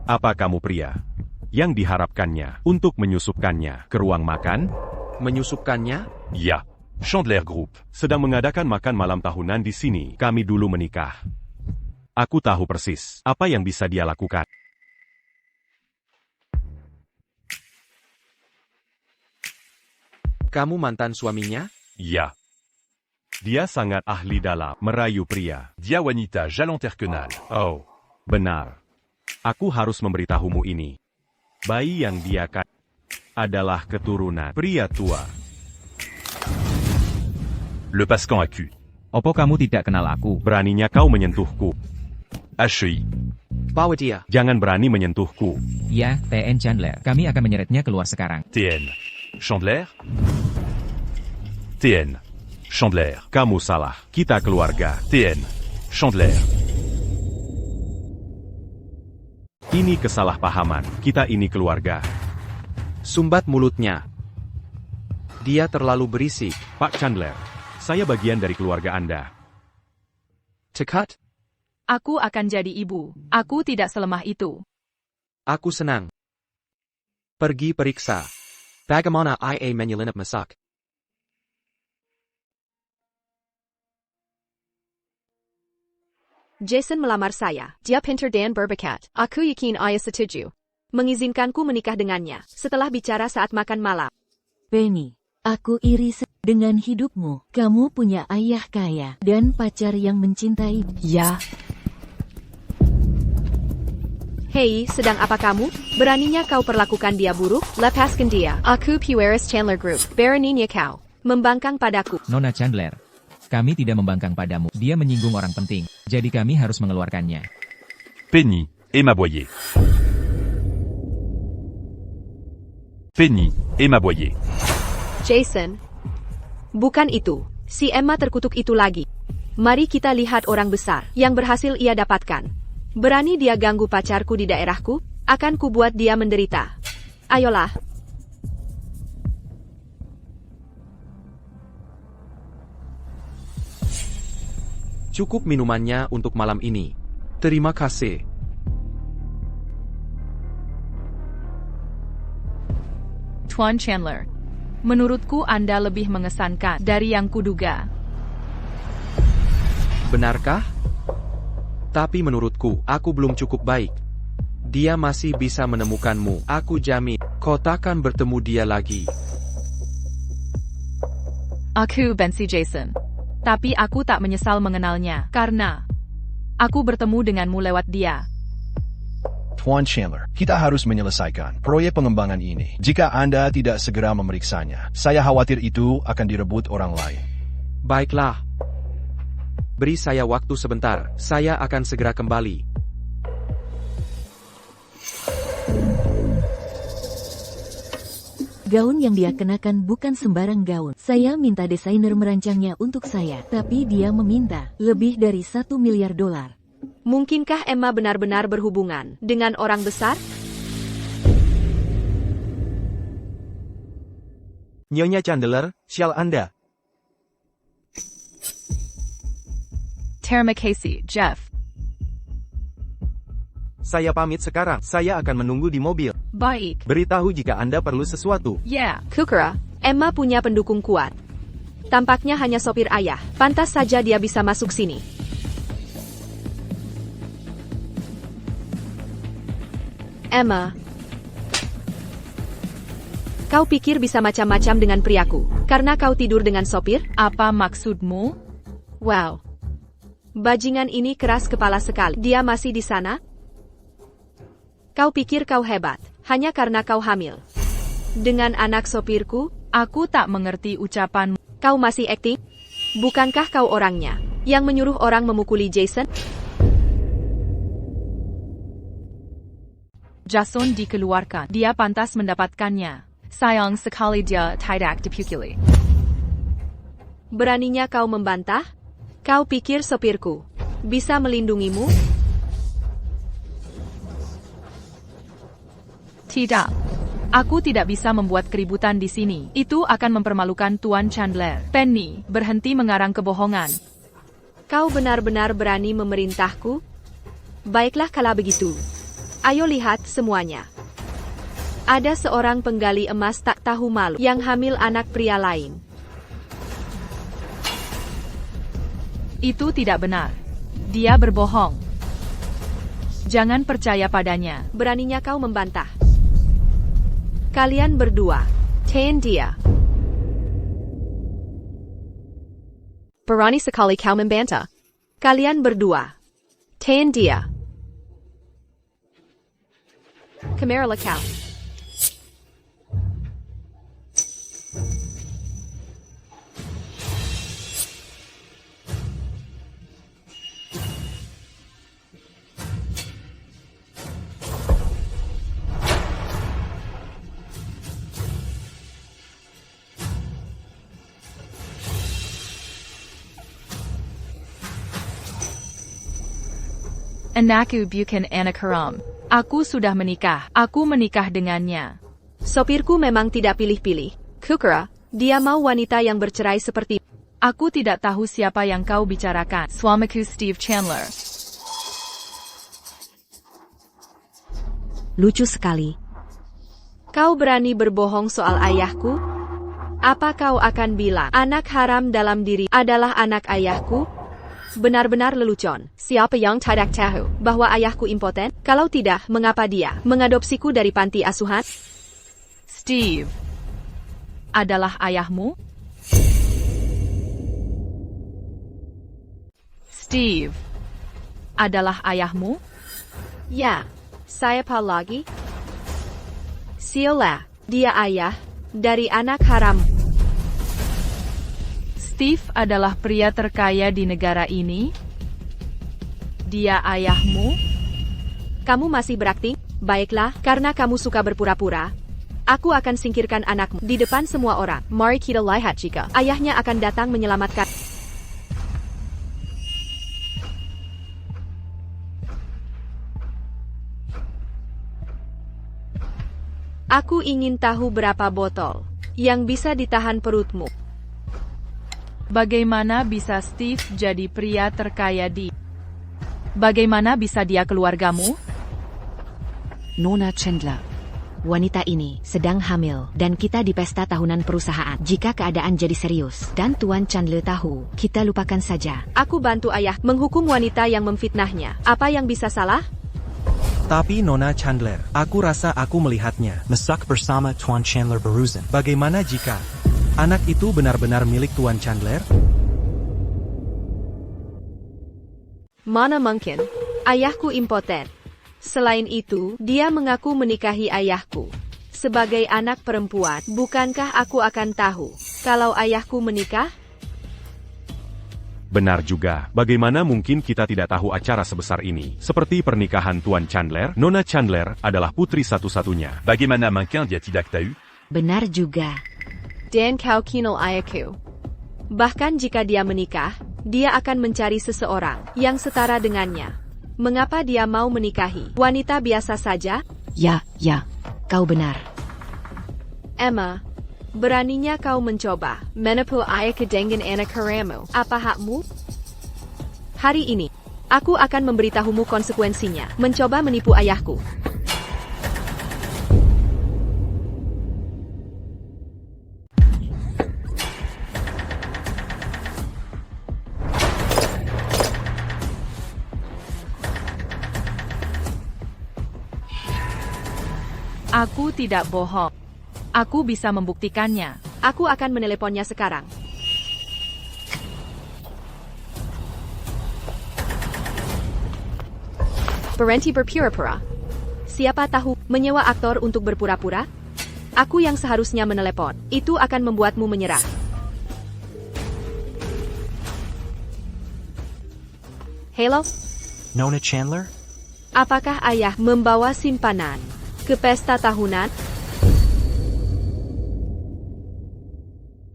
Apa kamu pria yang diharapkannya untuk menyusupkannya ke ruang makan? Menyusupkannya? Ya, Chandler Group sedang mengadakan makan malam tahunan di sini. Kami dulu menikah. Aku tahu persis apa yang bisa dia lakukan. Kamu mantan suaminya? Ya. Dia sangat ahli dalam merayu pria. Dia wanita jalan terkenal. Oh, benar. Aku harus memberitahumu ini. Bayi yang dia adalah keturunan pria tua. Le Pascan Aku. Opo kamu tidak kenal aku? Beraninya kau menyentuhku. HI. Bawa dia. Jangan berani menyentuhku. Ya, TN Chandler. Kami akan menyeretnya keluar sekarang. TN. Chandler? TN. Chandler. Kamu salah. Kita keluarga. TN. Chandler. Ini kesalahpahaman. Kita ini keluarga. Sumbat mulutnya. Dia terlalu berisik. Pak Chandler, saya bagian dari keluarga Anda. Cekat? Aku akan jadi ibu. Aku tidak selemah itu. Aku senang. Pergi periksa. Bagaimana ia menyelinap masak? Jason melamar saya. Dia pintar dan berbakat. Aku yakin ia setuju. Mengizinkanku menikah dengannya. Setelah bicara saat makan malam. Penny, aku iri dengan hidupmu. Kamu punya ayah kaya dan pacar yang mencintai. Ja. Hei, sedang apa kamu? Beraninya kau perlakukan dia buruk? Lepaskan dia. Aku Pueris Chandler Group. Beraninya kau membangkang padaku. Nona Chandler, kami tidak membangkang padamu. Dia menyinggung orang penting, jadi kami harus mengeluarkannya. Penny, Emma Boyer. Penny, Emma Boyer. Jason, bukan itu. Si Emma terkutuk itu lagi. Mari kita lihat orang besar yang berhasil ia dapatkan. Berani dia ganggu pacarku di daerahku, akan kubuat dia menderita. Ayolah. Cukup minumannya untuk malam ini. Terima kasih. Tuan Chandler, menurutku Anda lebih mengesankan dari yang kuduga. Benarkah? Tapi menurutku, aku belum cukup baik. Dia masih bisa menemukanmu. Aku jamin, kau takkan bertemu dia lagi. Aku benci Jason. Tapi aku tak menyesal mengenalnya, karena aku bertemu denganmu lewat dia. Tuan Chandler, kita harus menyelesaikan proyek pengembangan ini. Jika Anda tidak segera memeriksanya, saya khawatir itu akan direbut orang lain. Baiklah. Beri saya waktu sebentar, saya akan segera kembali. Gaun yang dia kenakan bukan sembarang gaun. Saya minta desainer merancangnya untuk saya, tapi dia meminta lebih dari $1 miliar. Mungkinkah Emma benar-benar berhubungan dengan orang besar? Nyonya Chandler, syal Anda. Terima kasih, Jeff. Saya pamit sekarang, saya akan menunggu di mobil. Baik. Beritahu jika Anda perlu sesuatu. Yeah. Kukra, Emma punya pendukung kuat. Tampaknya hanya sopir ayah. Pantas saja dia bisa masuk sini. Emma, kau pikir bisa macam-macam dengan priaku, karena kau tidur dengan sopir? Apa maksudmu? Wow. Bajingan ini keras kepala sekali. Dia masih di sana? Kau pikir kau hebat, hanya karena kau hamil. Dengan anak sopirku? Aku tak mengerti ucapanmu. Kau masih akting? Bukankah kau orangnya yang menyuruh orang memukuli Jason? Jason dikeluarkan. Dia pantas mendapatkannya. Sayang sekali dia tidak dipukuli. Beraninya kau membantah? Kau pikir sopirku bisa melindungimu? Tidak. Aku tidak bisa membuat keributan di sini. Itu akan mempermalukan Tuan Chandler. Penny, berhenti mengarang kebohongan. Kau benar-benar berani memerintahku? Baiklah kalau begitu. Ayo lihat semuanya. Ada seorang penggali emas tak tahu malu yang hamil anak pria lain. Itu tidak benar. Dia berbohong. Jangan percaya padanya. Beraninya kau membantah. Kalian berdua, tahan dia. Berani sekali kau membantah. Kalian berdua, tahan dia. Kemarilah kau. Anakku bukan anak haram. Aku sudah menikah. Aku menikah dengannya. Sopirku memang tidak pilih-pilih. Kukra, dia mau wanita yang bercerai seperti... Aku tidak tahu siapa yang kau bicarakan. Suamiku Steve Chandler. Lucu sekali. Kau berani berbohong soal ayahku? Apa kau akan bilang anak haram dalam diri adalah anak ayahku? Benar-benar lelucon. Siapa yang tidak tahu bahwa ayahku impoten? Kalau tidak, mengapa dia mengadopsiku dari panti asuhan? Steve adalah ayahmu? Steve adalah ayahmu? Ya, siapa lagi? Siola, dia ayah dari anak haram. Steve adalah pria terkaya di negara ini? Dia ayahmu? Kamu masih berakting? Baiklah, karena kamu suka berpura-pura. Aku akan singkirkan anakmu di depan semua orang. Mari kita lihat jika ayahnya akan datang menyelamatkan. Aku ingin tahu berapa botol yang bisa ditahan perutmu. Bagaimana bisa Steve jadi pria terkaya di... Bagaimana bisa dia keluargamu? Nona Chandler. Wanita ini sedang hamil dan kita di pesta tahunan perusahaan. Jika keadaan jadi serius dan Tuan Chandler tahu, kita lupakan saja. Aku bantu ayah menghukum wanita yang memfitnahnya. Apa yang bisa salah? Tapi Nona Chandler, aku rasa aku melihatnya. Masak bersama Tuan Chandler Beruzen. Bagaimana jika anak itu benar-benar milik Tuan Chandler? Mana mungkin? Ayahku impoten. Selain itu, dia mengaku menikahi ayahku. Sebagai anak perempuan, bukankah aku akan tahu kalau ayahku menikah? Benar juga, bagaimana mungkin kita tidak tahu acara sebesar ini? Seperti pernikahan Tuan Chandler, Nona Chandler adalah putri satu-satunya. Bagaimana mungkin dia tidak tahu? Benar juga. Dan kau kenal ayahku. Bahkan jika dia menikah, dia akan mencari seseorang yang setara dengannya. Mengapa dia mau menikahi wanita biasa saja? Ja, kau benar. Emma, beraninya kau mencoba menipu ayah dengan anak keramu. Apa hakmu? Hari ini, aku akan memberitahumu konsekuensinya. Mencoba menipu ayahku. Aku tidak bohong. Aku bisa membuktikannya. Aku akan meneleponnya sekarang. Berhenti berpura-pura. Siapa tahu menyewa aktor untuk berpura-pura? Aku yang seharusnya menelepon. Itu akan membuatmu menyerah. Halo? Nona Chandler? Apakah ayah membawa simpanan ke pesta tahunan?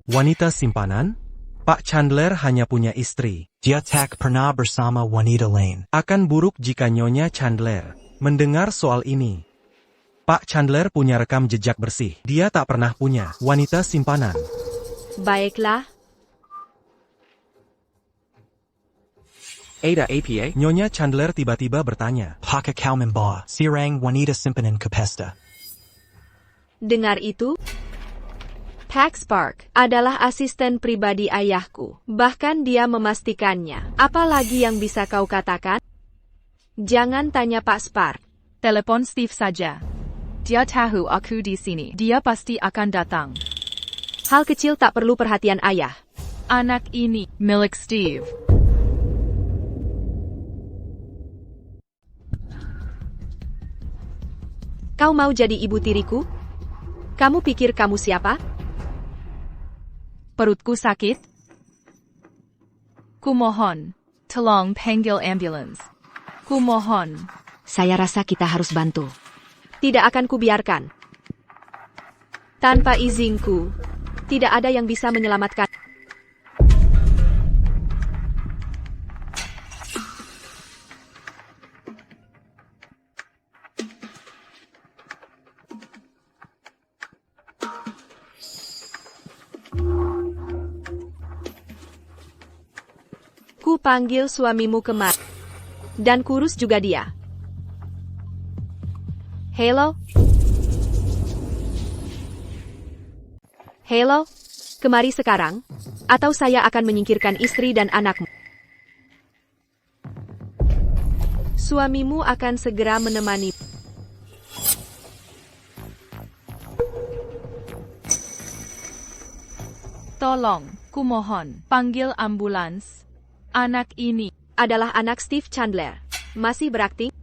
Wanita simpanan? Pak Chandler hanya punya istri. Dia tak pernah bersama wanita lain. Akan buruk jika Nyonya Chandler mendengar soal ini. Pak Chandler punya rekam jejak bersih. Dia tak pernah punya wanita simpanan. Baiklah. Ada APA? Nyonya Chandler tiba-tiba bertanya. Apakah kau membawa sirang wanita simpanan ke pesta? Dengar itu? Pax Spark adalah asisten pribadi ayahku. Bahkan dia memastikannya. Apalagi yang bisa kau katakan? Jangan tanya Pak Spark. Telepon Steve saja. Dia tahu aku di sini. Dia pasti akan datang. Hal kecil tak perlu perhatian ayah. Anak ini milik Steve. Kau mau jadi ibu tiriku? Kamu pikir kamu siapa? Perutku sakit. Kumohon, tolong panggil ambulans. Kumohon. Saya rasa kita harus bantu. Tidak akan kubiarkan. Tanpa izinku, tidak ada yang bisa menyelamatkan. Ku panggil suamimu kemari. Dan kurus juga dia. Halo? Halo? Kemari sekarang, atau saya akan menyingkirkan istri dan anakmu. Suamimu akan segera menemani. Tolong, kumohon, panggil ambulans. Anak ini adalah anak Steve Chandler. Masih berakting?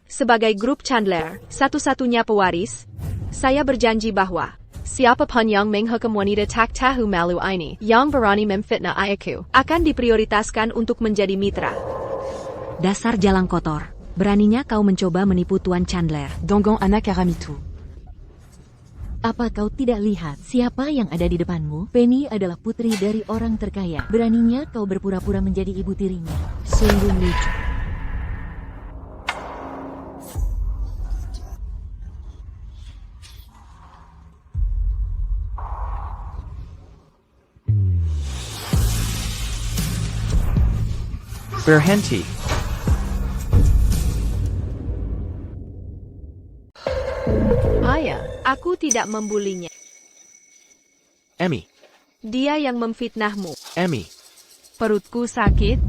Sebagai grup Chandler, satu-satunya pewaris, saya berjanji bahwa siapapun yang menghukum wanita tak tahu malu ini, yang berani memfitnah ayahku, akan diprioritaskan untuk menjadi mitra. Dasar jalang kotor. Beraninya kau mencoba menipu Tuan Chandler. Dongon anak haram itu. Apa kau tidak lihat siapa yang ada di depanmu? Penny adalah putri dari orang terkaya. Beraninya kau berpura-pura menjadi ibu tirinya. Sungguh lucu. Berhenti. Ayah, aku tidak membulinya. Emmy. Dia yang memfitnahmu. Emmy. Perutku sakit.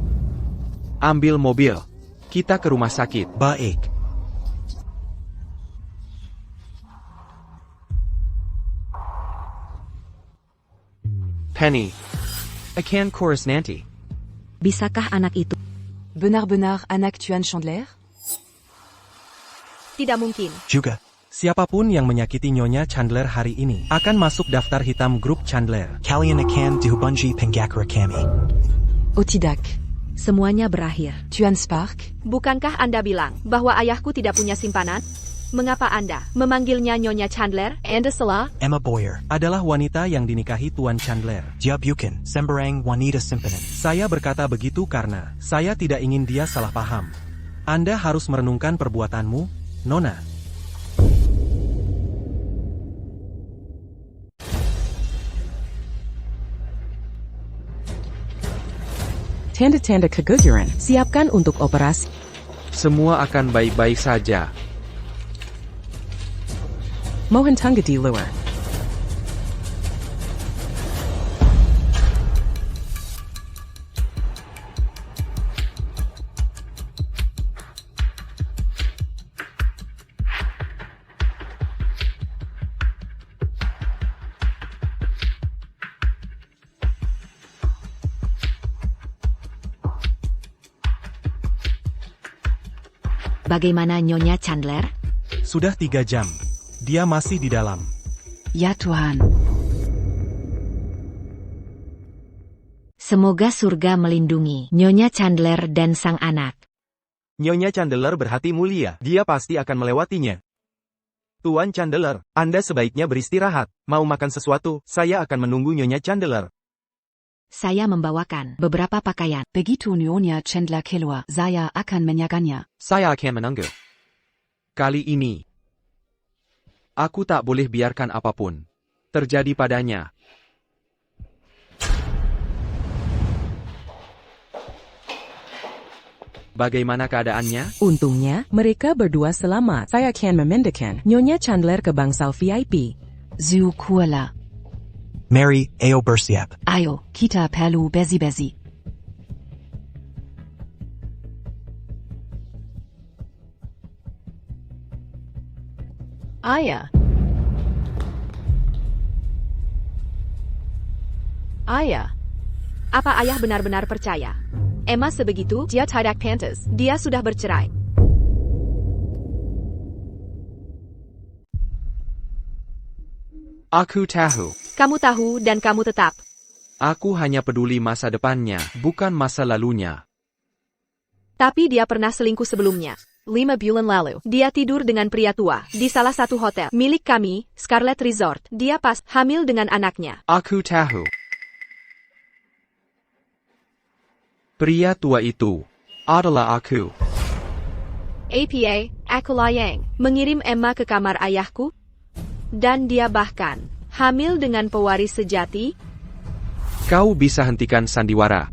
Ambil mobil. Kita ke rumah sakit. Baik. Penny. Akan chorus nanti. Bisakah anak itu? Benar-benar anak Tuan Chandler? Tidak mungkin. Juga. Siapapun yang menyakiti Nyonya Chandler hari ini akan masuk daftar hitam grup Chandler. Kalian akan dihubungi penggakra kami. Otidak. Semuanya berakhir. Tuan Spark. Bukankah Anda bilang bahwa ayahku tidak punya simpanan? Mengapa Anda memanggilnya Nyonya Chandler? Anda salah. Emma Boyer adalah wanita yang dinikahi Tuan Chandler. Dia bukan sembarang wanita simpanan. Saya berkata begitu karena saya tidak ingin dia salah paham. Anda harus merenungkan perbuatanmu, Nona. Tanda-tanda keguguran, siapkan untuk operasi. Semua akan baik-baik saja. Mohon tunggu di luar. Bagaimana Nyonya Chandler? Sudah 3 jam. Dia masih di dalam. Ya Tuhan. Semoga surga melindungi Nyonya Chandler dan sang anak. Nyonya Chandler berhati mulia. Dia pasti akan melewatinya. Tuan Chandler, Anda sebaiknya beristirahat. Mau makan sesuatu, saya akan menunggu Nyonya Chandler. Saya membawakan beberapa pakaian. Begitu Nyonya Chandler keluar, saya akan menjaganya. Saya akan menunggu. Kali ini, aku tak boleh biarkan apapun terjadi padanya. Bagaimana keadaannya? Untungnya, mereka berdua selamat. Saya akan memindahkan Nyonya Chandler ke bangsal VIP. Zukuala. Mary, ayo bersiap. Ayo, kita perlu bezi-bezi. Ayah. Ayah. Apa ayah benar-benar percaya? Emma sebegitu, dia tidak pantas. Dia sudah bercerai. Aku tahu. Kamu tahu dan kamu tetap. Aku hanya peduli masa depannya, bukan masa lalunya. Tapi dia pernah selingkuh sebelumnya. 5 bulan lalu, dia tidur dengan pria tua di salah satu hotel milik kami, Scarlet Resort. Dia pas hamil dengan anaknya. Aku tahu. Pria tua itu adalah aku. APA, akulah yang mengirim Emma ke kamar ayahku. Dan dia bahkan hamil dengan pewaris sejati. Kau bisa hentikan sandiwara.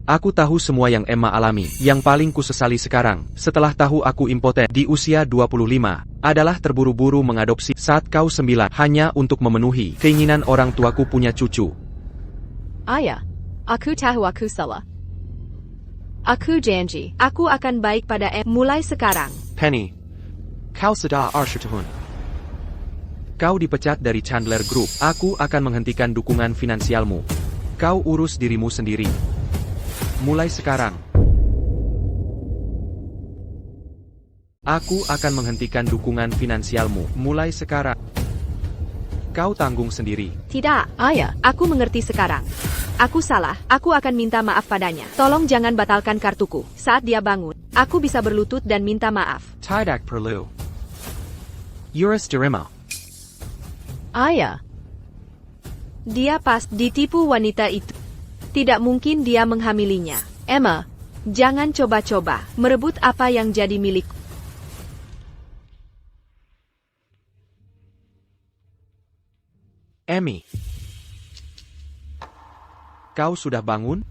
Aku tahu semua yang Emma alami. Yang paling kusesali sekarang, setelah tahu aku impoten di usia 25, adalah terburu-buru mengadopsi saat kau 9 hanya untuk memenuhi keinginan orang tuaku punya cucu. Ayah, aku tahu aku salah. Aku janji, aku akan baik pada Emma mulai sekarang. Penny, kau sudah tahun. Kau dipecat dari Chandler Group. Aku akan menghentikan dukungan finansialmu. Kau urus dirimu sendiri. Mulai sekarang. Aku akan menghentikan dukungan finansialmu. Mulai sekarang. Kau tanggung sendiri. Tidak, ayah. Aku mengerti sekarang. Aku salah. Aku akan minta maaf padanya. Tolong jangan batalkan kartuku. Saat dia bangun, aku bisa berlutut dan minta maaf. Tidak perlu. Yuris Derima. Ayah. Dia pas ditipu wanita itu. Tidak mungkin dia menghamilinya. Emma, jangan coba-coba merebut apa yang jadi milikku. Emmy. Kau sudah bangun?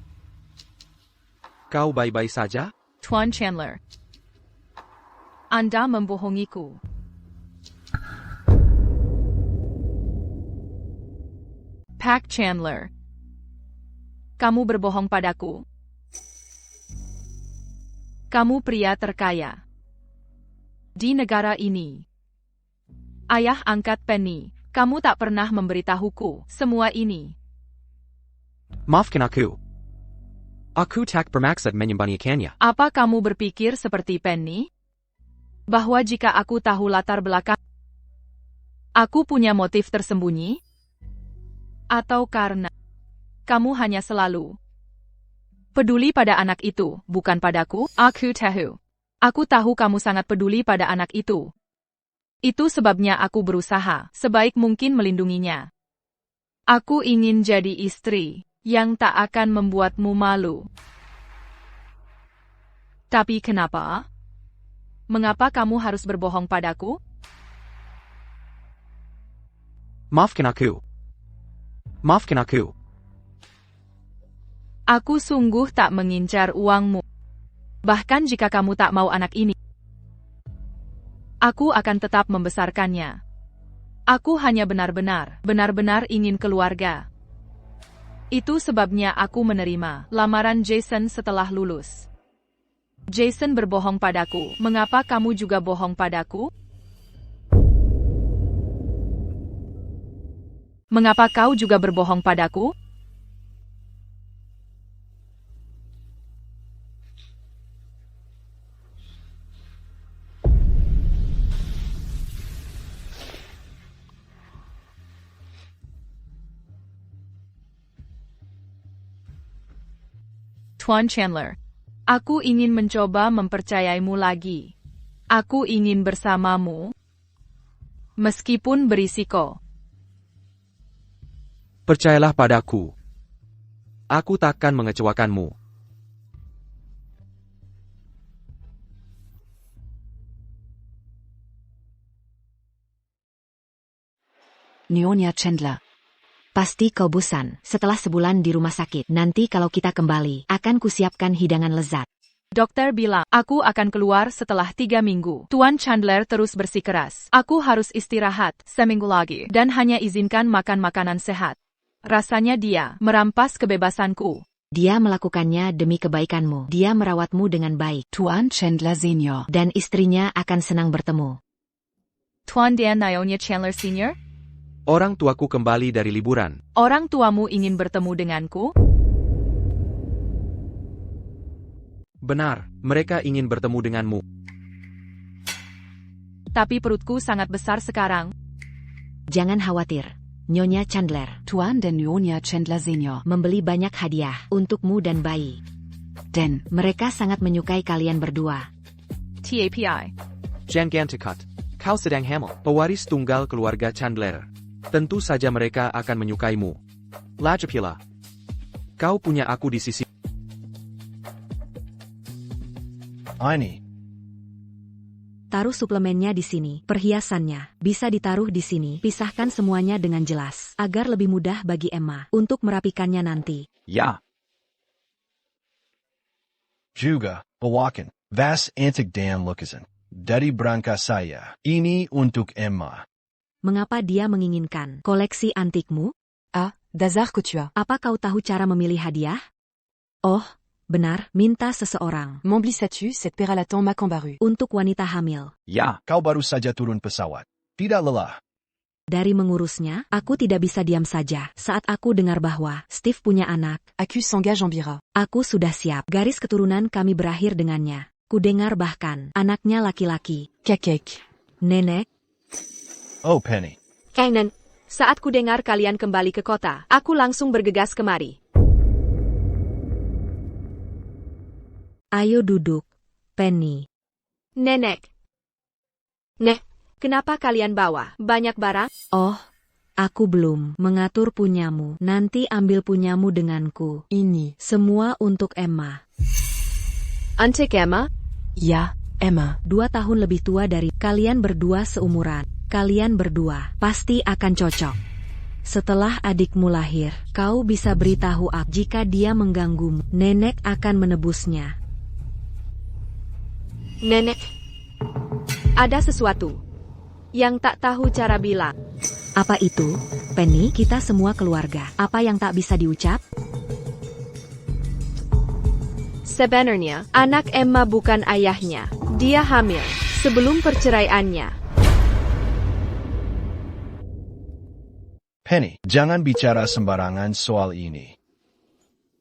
Kau baik-baik saja? Tuan Chandler. Anda membohongiku. Pak Chandler. Kamu berbohong padaku. Kamu pria terkaya di negara ini. Ayah angkat Penny, kamu tak pernah memberitahuku semua ini. Maafkan aku. Aku tak bermaksud menyembunyikannya. Apa kamu berpikir seperti Penny? Bahwa jika aku tahu latar belakang, aku punya motif tersembunyi? Atau karena kamu hanya selalu Peduli pada anak itu, bukan padaku? Aku tahu. Aku tahu kamu sangat peduli pada anak itu. Itu sebabnya aku berusaha sebaik mungkin melindunginya. Aku ingin jadi istri yang tak akan membuatmu malu. Tapi kenapa? Mengapa kamu harus berbohong padaku? Maafkan aku. Maafkan aku. Aku sungguh tak mengincar uangmu. Bahkan jika kamu tak mau anak ini, aku akan tetap membesarkannya. Aku hanya benar-benar ingin keluarga. Itu sebabnya aku menerima lamaran Jason setelah lulus. Jason berbohong padaku. Mengapa kamu juga bohong padaku? Mengapa kau juga berbohong padaku? Tuan Chandler, aku ingin mencoba mempercayaimu lagi. Aku ingin bersamamu, meskipun berisiko. Percayalah padaku. Aku takkan mengecewakanmu. Nyonya Chandler. Pasti kau bosan setelah sebulan di rumah sakit. Nanti kalau kita kembali, akan kusiapkan hidangan lezat. Dokter bilang, aku akan keluar setelah 3 minggu. Tuan Chandler terus bersikeras. Aku harus istirahat seminggu lagi dan hanya izinkan makan makanan sehat. Rasanya dia merampas kebebasanku. Dia melakukannya demi kebaikanmu. Dia merawatmu dengan baik. Tuan Chandler Senior. Dan istrinya akan senang bertemu. Tuan dan Nyonya Chandler Senior? Orang tuaku kembali dari liburan. Orang tuamu ingin bertemu denganku? Benar, mereka ingin bertemu denganmu. Tapi perutku sangat besar sekarang. Jangan khawatir, Nyonya Chandler. Tuan dan Nyonya Chandler Senior membeli banyak hadiah untukmu dan bayi. Dan mereka sangat menyukai kalian berdua. TAPI. Jangan takut. Kau sedang hamil. Pewaris tunggal keluarga Chandler. Tentu saja mereka akan menyukaimu. Lagipula, kau punya aku di sisi. Ini. Taruh suplemennya di sini. Perhiasannya bisa ditaruh di sini. Pisahkan semuanya dengan jelas agar lebih mudah bagi Emma untuk merapikannya nanti. Ya. Juga, bawakan. Vas antik dan lukisan. Dari berangka saya. Ini untuk Emma. Mengapa dia menginginkan koleksi antikmu? Ah, d'hasard que tu as. Apa kau tahu cara memilih hadiah? Oh, benar, minta seseorang. M'emblissas-tu cette peralaton macambaru? Untuk wanita hamil. Ya. Kau baru saja turun pesawat. Tidak lelah. Dari mengurusnya, aku tidak bisa diam saja saat aku dengar bahwa Steve punya anak. Aku s'engage en bira. Aku sudah siap. Garis keturunan kami berakhir dengannya. Kudengar bahkan anaknya laki-laki. Kakek. Nenek. Oh, Penny. Kanan, saat kudengar kalian kembali ke kota, aku langsung bergegas kemari. Ayo duduk, Penny. Nenek. Kenapa kalian bawa banyak barang? Oh, aku belum mengatur punyamu. Nanti ambil punyamu denganku. Ini semua untuk Emma. Antik Emma? Ya, Emma. 2 tahun lebih tua dari kalian berdua seumuran. Kalian berdua pasti akan cocok. Setelah adikmu lahir, kau bisa beritahu aku jika dia mengganggumu. Nenek akan menebusnya. Nenek, ada sesuatu yang tak tahu cara bilang. Apa itu, Penny? Kita semua keluarga. Apa yang tak bisa diucap? Sebenarnya, anak Emma bukan ayahnya. Dia hamil sebelum perceraiannya. Penny, jangan bicara sembarangan soal ini.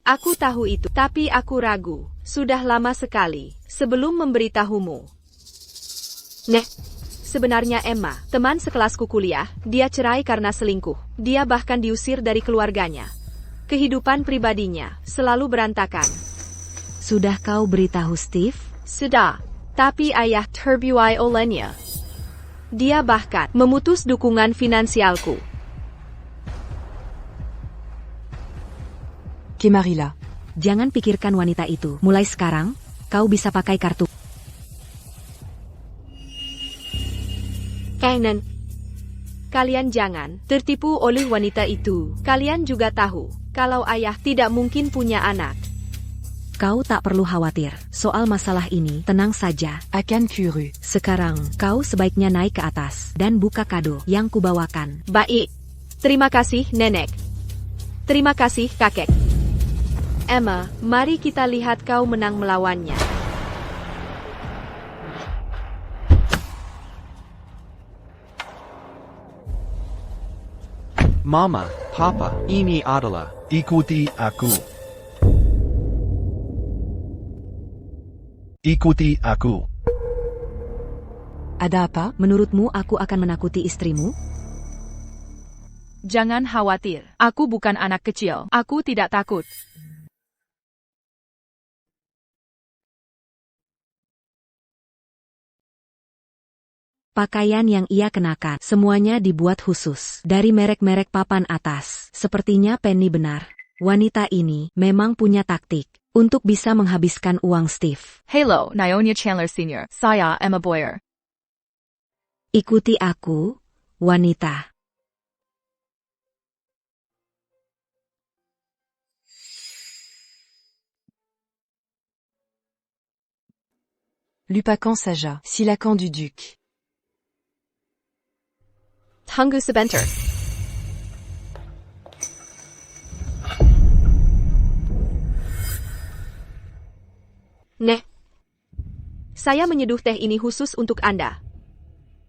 Aku tahu itu, tapi aku ragu. Sudah lama sekali sebelum memberitahumu. Sebenarnya Emma, teman sekelasku kuliah, dia cerai karena selingkuh. Dia bahkan diusir dari keluarganya. Kehidupan pribadinya selalu berantakan. Sudah kau beritahu Steve? Sudah, tapi ayah terbuai olehnya. Dia bahkan memutus dukungan finansialku. Kemarila. Jangan pikirkan wanita itu. Mulai sekarang, kau bisa pakai kartu. Kanan. Kalian jangan tertipu oleh wanita itu. Kalian juga tahu, kalau ayah tidak mungkin punya anak. Kau tak perlu khawatir soal masalah ini, tenang saja. Akan kuru. Sekarang, kau sebaiknya naik ke atas dan buka kado yang kubawakan. Baik. Terima kasih, Nenek. Terima kasih, Kakek. Emma, mari kita lihat kau menang melawannya. Mama, Papa, ini adalah... Ikuti aku. Ikuti aku. Ada apa? Menurutmu aku akan menakuti istrimu? Jangan khawatir, aku bukan anak kecil. Aku tidak takut. Pakaian yang ia kenakan, semuanya dibuat khusus dari merek-merek papan atas. Sepertinya Penny benar. Wanita ini memang punya taktik untuk bisa menghabiskan uang Steve. Hello, Nyonya Chandler Senior. Saya Emma Boyer. Ikuti aku, wanita. Lupacan Saja, Silakan du Duc. Tunggu sebentar. Saya menyeduh teh ini khusus untuk Anda.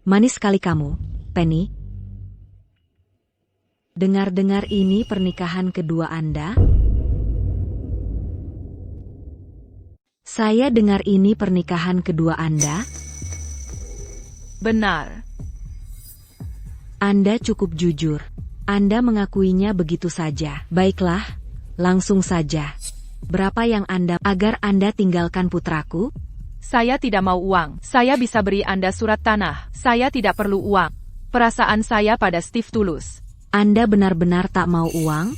Manis sekali kamu, Penny. Dengar-dengar ini pernikahan kedua Anda? Saya dengar ini pernikahan kedua Anda? Benar. Anda cukup jujur. Anda mengakuinya begitu saja. Baiklah, langsung saja. Berapa yang Anda agar Anda tinggalkan putraku? Saya tidak mau uang. Saya bisa beri Anda surat tanah. Saya tidak perlu uang. Perasaan saya pada Steve tulus. Anda benar-benar tak mau uang?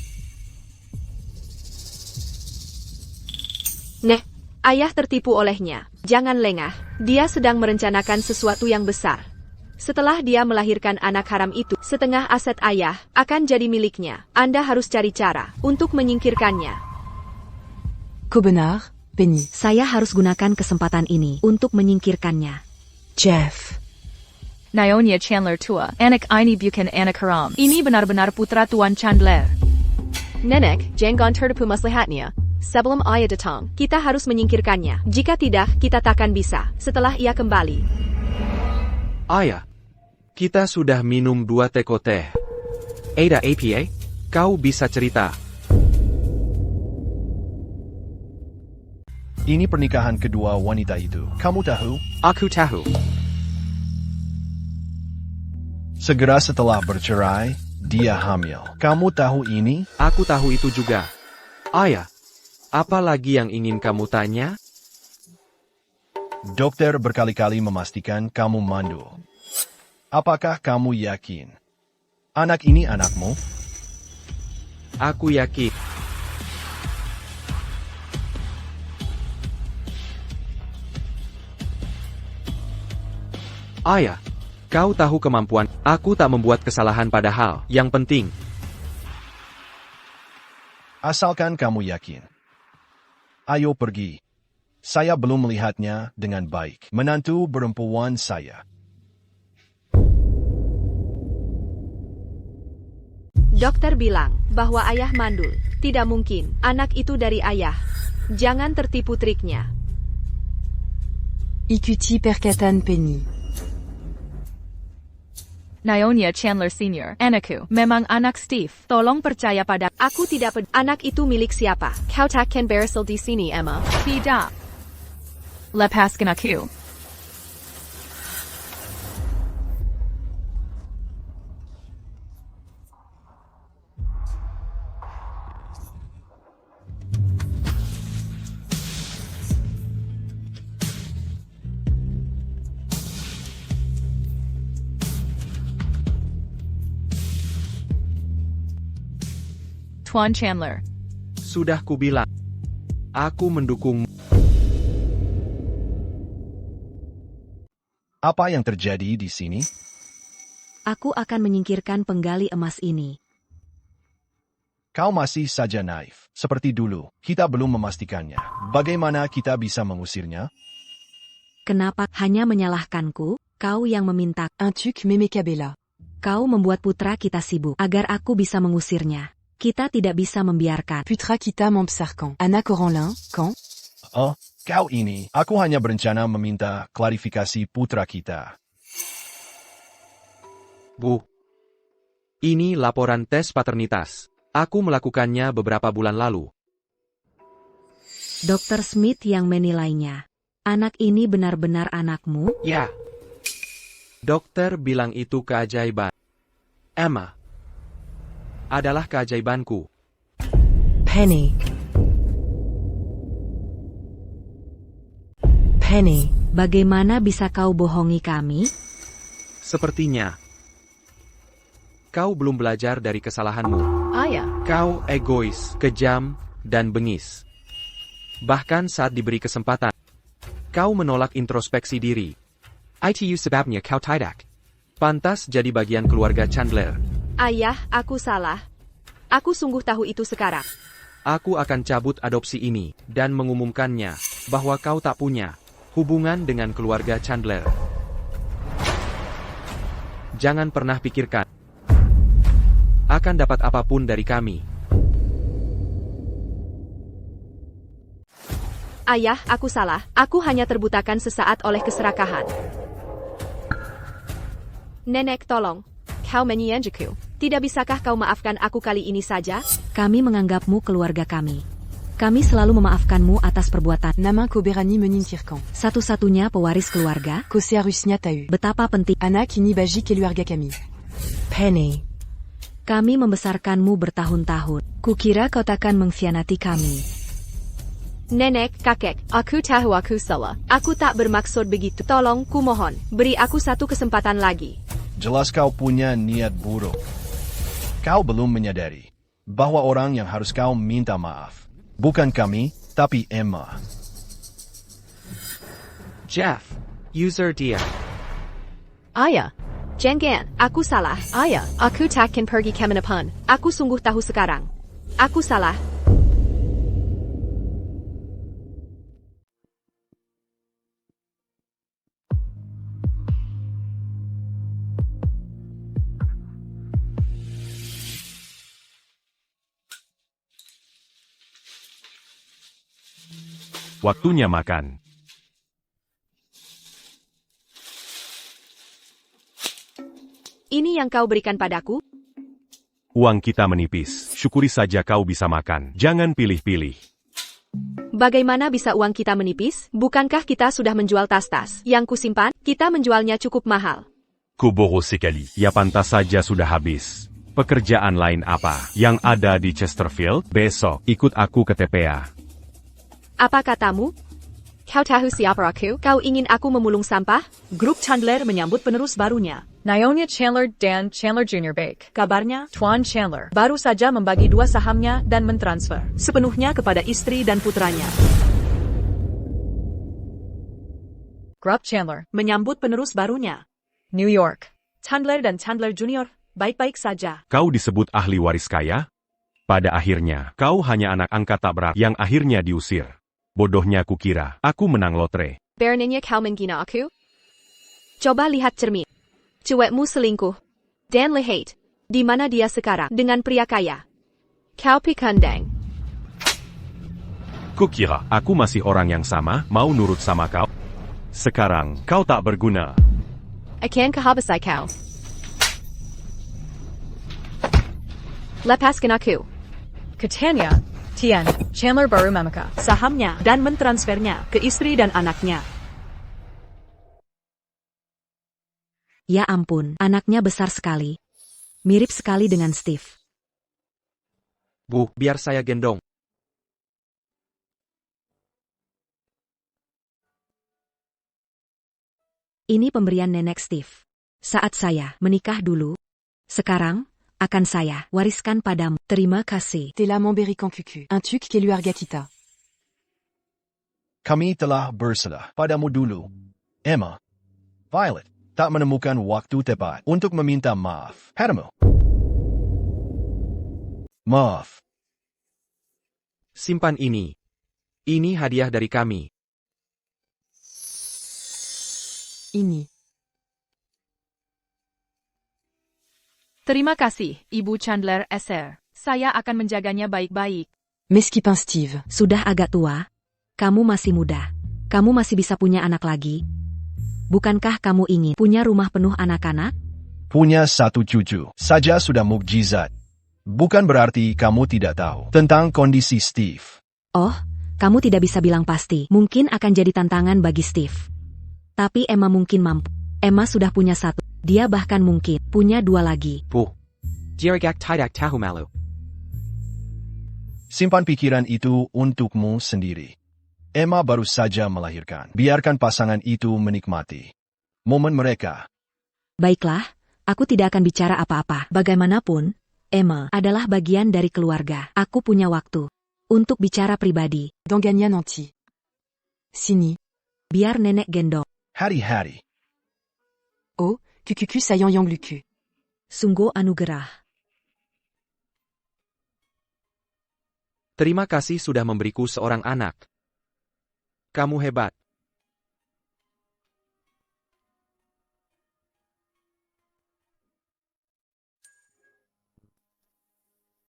Ayah tertipu olehnya. Jangan lengah. Dia sedang merencanakan sesuatu yang besar. Setelah dia melahirkan anak haram itu, setengah aset ayah akan jadi miliknya. Anda harus cari cara untuk menyingkirkannya. Kobenar, Penny. Saya harus gunakan kesempatan ini untuk menyingkirkannya. Jeff. Nyonya Chandler tua, anak ini bukan anak haram. Ini benar-benar putra Tuan Chandler. Nenek, jangan tertipu maslahatnya. Sebelum ayah datang, kita harus menyingkirkannya. Jika tidak, kita takkan bisa. Setelah ia kembali. Ayah, kita sudah minum 2 teko teh. Ada apa? Kau bisa cerita. Ini pernikahan kedua wanita itu. Kamu tahu? Aku tahu. Segera setelah bercerai, dia hamil. Kamu tahu ini? Aku tahu itu juga. Ayah, apa lagi yang ingin kamu tanya? Dokter berkali-kali memastikan kamu mandul. Apakah kamu yakin? Anak ini anakmu? Aku yakin. Ayah, kau tahu kemampuan. Aku tak membuat kesalahan padahal. Yang penting. Asalkan kamu yakin. Ayo pergi. Saya belum melihatnya dengan baik. Menantu perempuan saya. Dokter bilang bahwa ayah mandul. Tidak mungkin. Anak itu dari ayah. Jangan tertipu triknya. Ikuti perkataan Penny. Nyonya Chandler Senior, anakku, memang anak Steve. Tolong percaya pada aku. Tidak anak itu milik siapa? Kau takkan berhasil di sini, Emma. Tidak. Lepaskan aku. Tuan Chandler. Sudah kubilang. Aku mendukungmu. Apa yang terjadi di sini? Aku akan menyingkirkan penggali emas ini. Kau masih saja naif. Seperti dulu, kita belum memastikannya. Bagaimana kita bisa mengusirnya? Kenapa hanya menyalahkanku? Kau yang meminta. Un tuc Memekabela. Kau membuat putra kita sibuk agar aku bisa mengusirnya. Kita tidak bisa membiarkan. Putra kita membesarkan. Anak orang lain, quand? Oh, kau ini. Aku hanya berencana meminta klarifikasi putra kita. Bu. Ini laporan tes paternitas. Aku melakukannya beberapa bulan lalu. Dr. Smith yang menilainya. Anak ini benar-benar anakmu? Ya. Dokter bilang itu keajaiban. Emma adalah keajaibanku. Penny. Penny. Bagaimana bisa kau bohongi kami? Sepertinya kau belum belajar dari kesalahanmu. Ayah. Kau egois, kejam, dan bengis. Bahkan saat diberi kesempatan, kau menolak introspeksi diri. Itu sebabnya kau tidak pantas jadi bagian keluarga Chandler. Ayah, aku salah. Aku sungguh tahu itu sekarang. Aku akan cabut adopsi ini dan mengumumkannya bahwa kau tak punya hubungan dengan keluarga Chandler. Jangan pernah pikirkan akan dapat apapun dari kami. Ayah, aku salah. Aku hanya terbutakan sesaat oleh keserakahan. Nenek, tolong. Kau menyanjiku. Tidak bisakah kau maafkan aku kali ini saja? Kami menganggapmu keluarga kami. Kami selalu memaafkanmu atas perbuatan. Nama ko berani menyingkirkan. Satu-satunya pewaris keluarga. Ko seharusnya tahu. Betapa penting. Anak ini bagi keluarga kami. Penny. Kami membesarkanmu bertahun-tahun. Kukira kau takkan mengkhianati kami. Nenek, kakek, aku tahu aku salah. Aku tak bermaksud begitu. Tolong, kumohon, beri aku satu kesempatan lagi. Jelas kau punya niat buruk. Kau belum menyadari bahwa orang yang harus kau minta maaf bukan kami, tapi Emma. Jeff, user dia. Ayah. Jangan, aku salah. Ayah. Aku takkan pergi kemanapun. Aku sungguh tahu sekarang. Aku salah. Waktunya makan. Ini yang kau berikan padaku? Uang kita menipis. Syukuri saja kau bisa makan. Jangan pilih-pilih. Bagaimana bisa uang kita menipis? Bukankah kita sudah menjual tas-tas yang kusimpan? Kita menjualnya cukup mahal. Koboro sekali. Ya pantas saja sudah habis. Pekerjaan lain apa yang ada di Chesterfield? Besok, ikut aku ke TPA. Apa katamu? Kau tahu siapa aku? Kau ingin aku memulung sampah? Grup Chandler menyambut penerus barunya. Nyonya Chandler dan Chandler Jr. Bake. Kabarnya, Tuan Chandler baru saja membagi 2 sahamnya dan mentransfer sepenuhnya kepada istri dan putranya. Grup Chandler Menyambut penerus barunya. New York. Chandler dan Chandler Jr. baik-baik saja. Kau disebut ahli waris kaya? Pada akhirnya, kau hanya anak angkat tak berat yang akhirnya diusir. Bodohnya kukira, aku menang lotre. Beraninya kau menghina aku? Coba lihat cermin. Cuekmu selingkuh. Dan lihat, di mana dia sekarang dengan pria kaya. Kau pikandang. Kukira, aku masih orang yang sama, mau nurut sama kau? Sekarang, kau tak berguna. Akan kehabisai kau. Lepaskan aku. Catania, Tian, Chandler baru memeka sahamnya dan mentransfernya ke istri dan anaknya. Ya ampun, anaknya besar sekali. Mirip sekali dengan Steve. Bu, biar saya gendong. Ini pemberian nenek Steve. Saat saya menikah dulu. Sekarang, akan saya wariskan padamu. Terima kasih. T'es là, Mambérican Cucu. Un tuc keluarga kita. Kami telah bersedah padamu dulu. Emma. Violet, tak menemukan waktu tepat untuk meminta maaf. Padamu. Maaf. Simpan ini. Ini hadiah dari kami. Ini. Terima kasih, Ibu Chandler SR. Saya akan menjaganya baik-baik. Mesquipin Steve. Sudah agak tua. Kamu masih muda. Kamu masih bisa punya anak lagi. Bukankah kamu ingin punya rumah penuh anak-anak? Punya satu cucu saja sudah mukjizat. Bukan berarti kamu tidak tahu tentang kondisi Steve. Oh, kamu tidak bisa bilang pasti. Mungkin akan jadi tantangan bagi Steve. Tapi Emma mungkin mampu. Emma sudah punya satu. Dia bahkan mungkin punya dua lagi. Puh. Jiragak tidak tahu malu. Simpan pikiran itu untukmu sendiri. Emma baru saja melahirkan. Biarkan pasangan itu menikmati momen mereka. Baiklah, aku tidak akan bicara apa-apa. Bagaimanapun, Emma adalah bagian dari keluarga. Aku punya waktu untuk bicara pribadi. Danganya nanti. Sini. Biar nenek gendong. Hari-hari. Oh, Cucu sayang yang lucu. Sungguh anugerah. Terima kasih sudah memberiku seorang anak. Kamu hebat.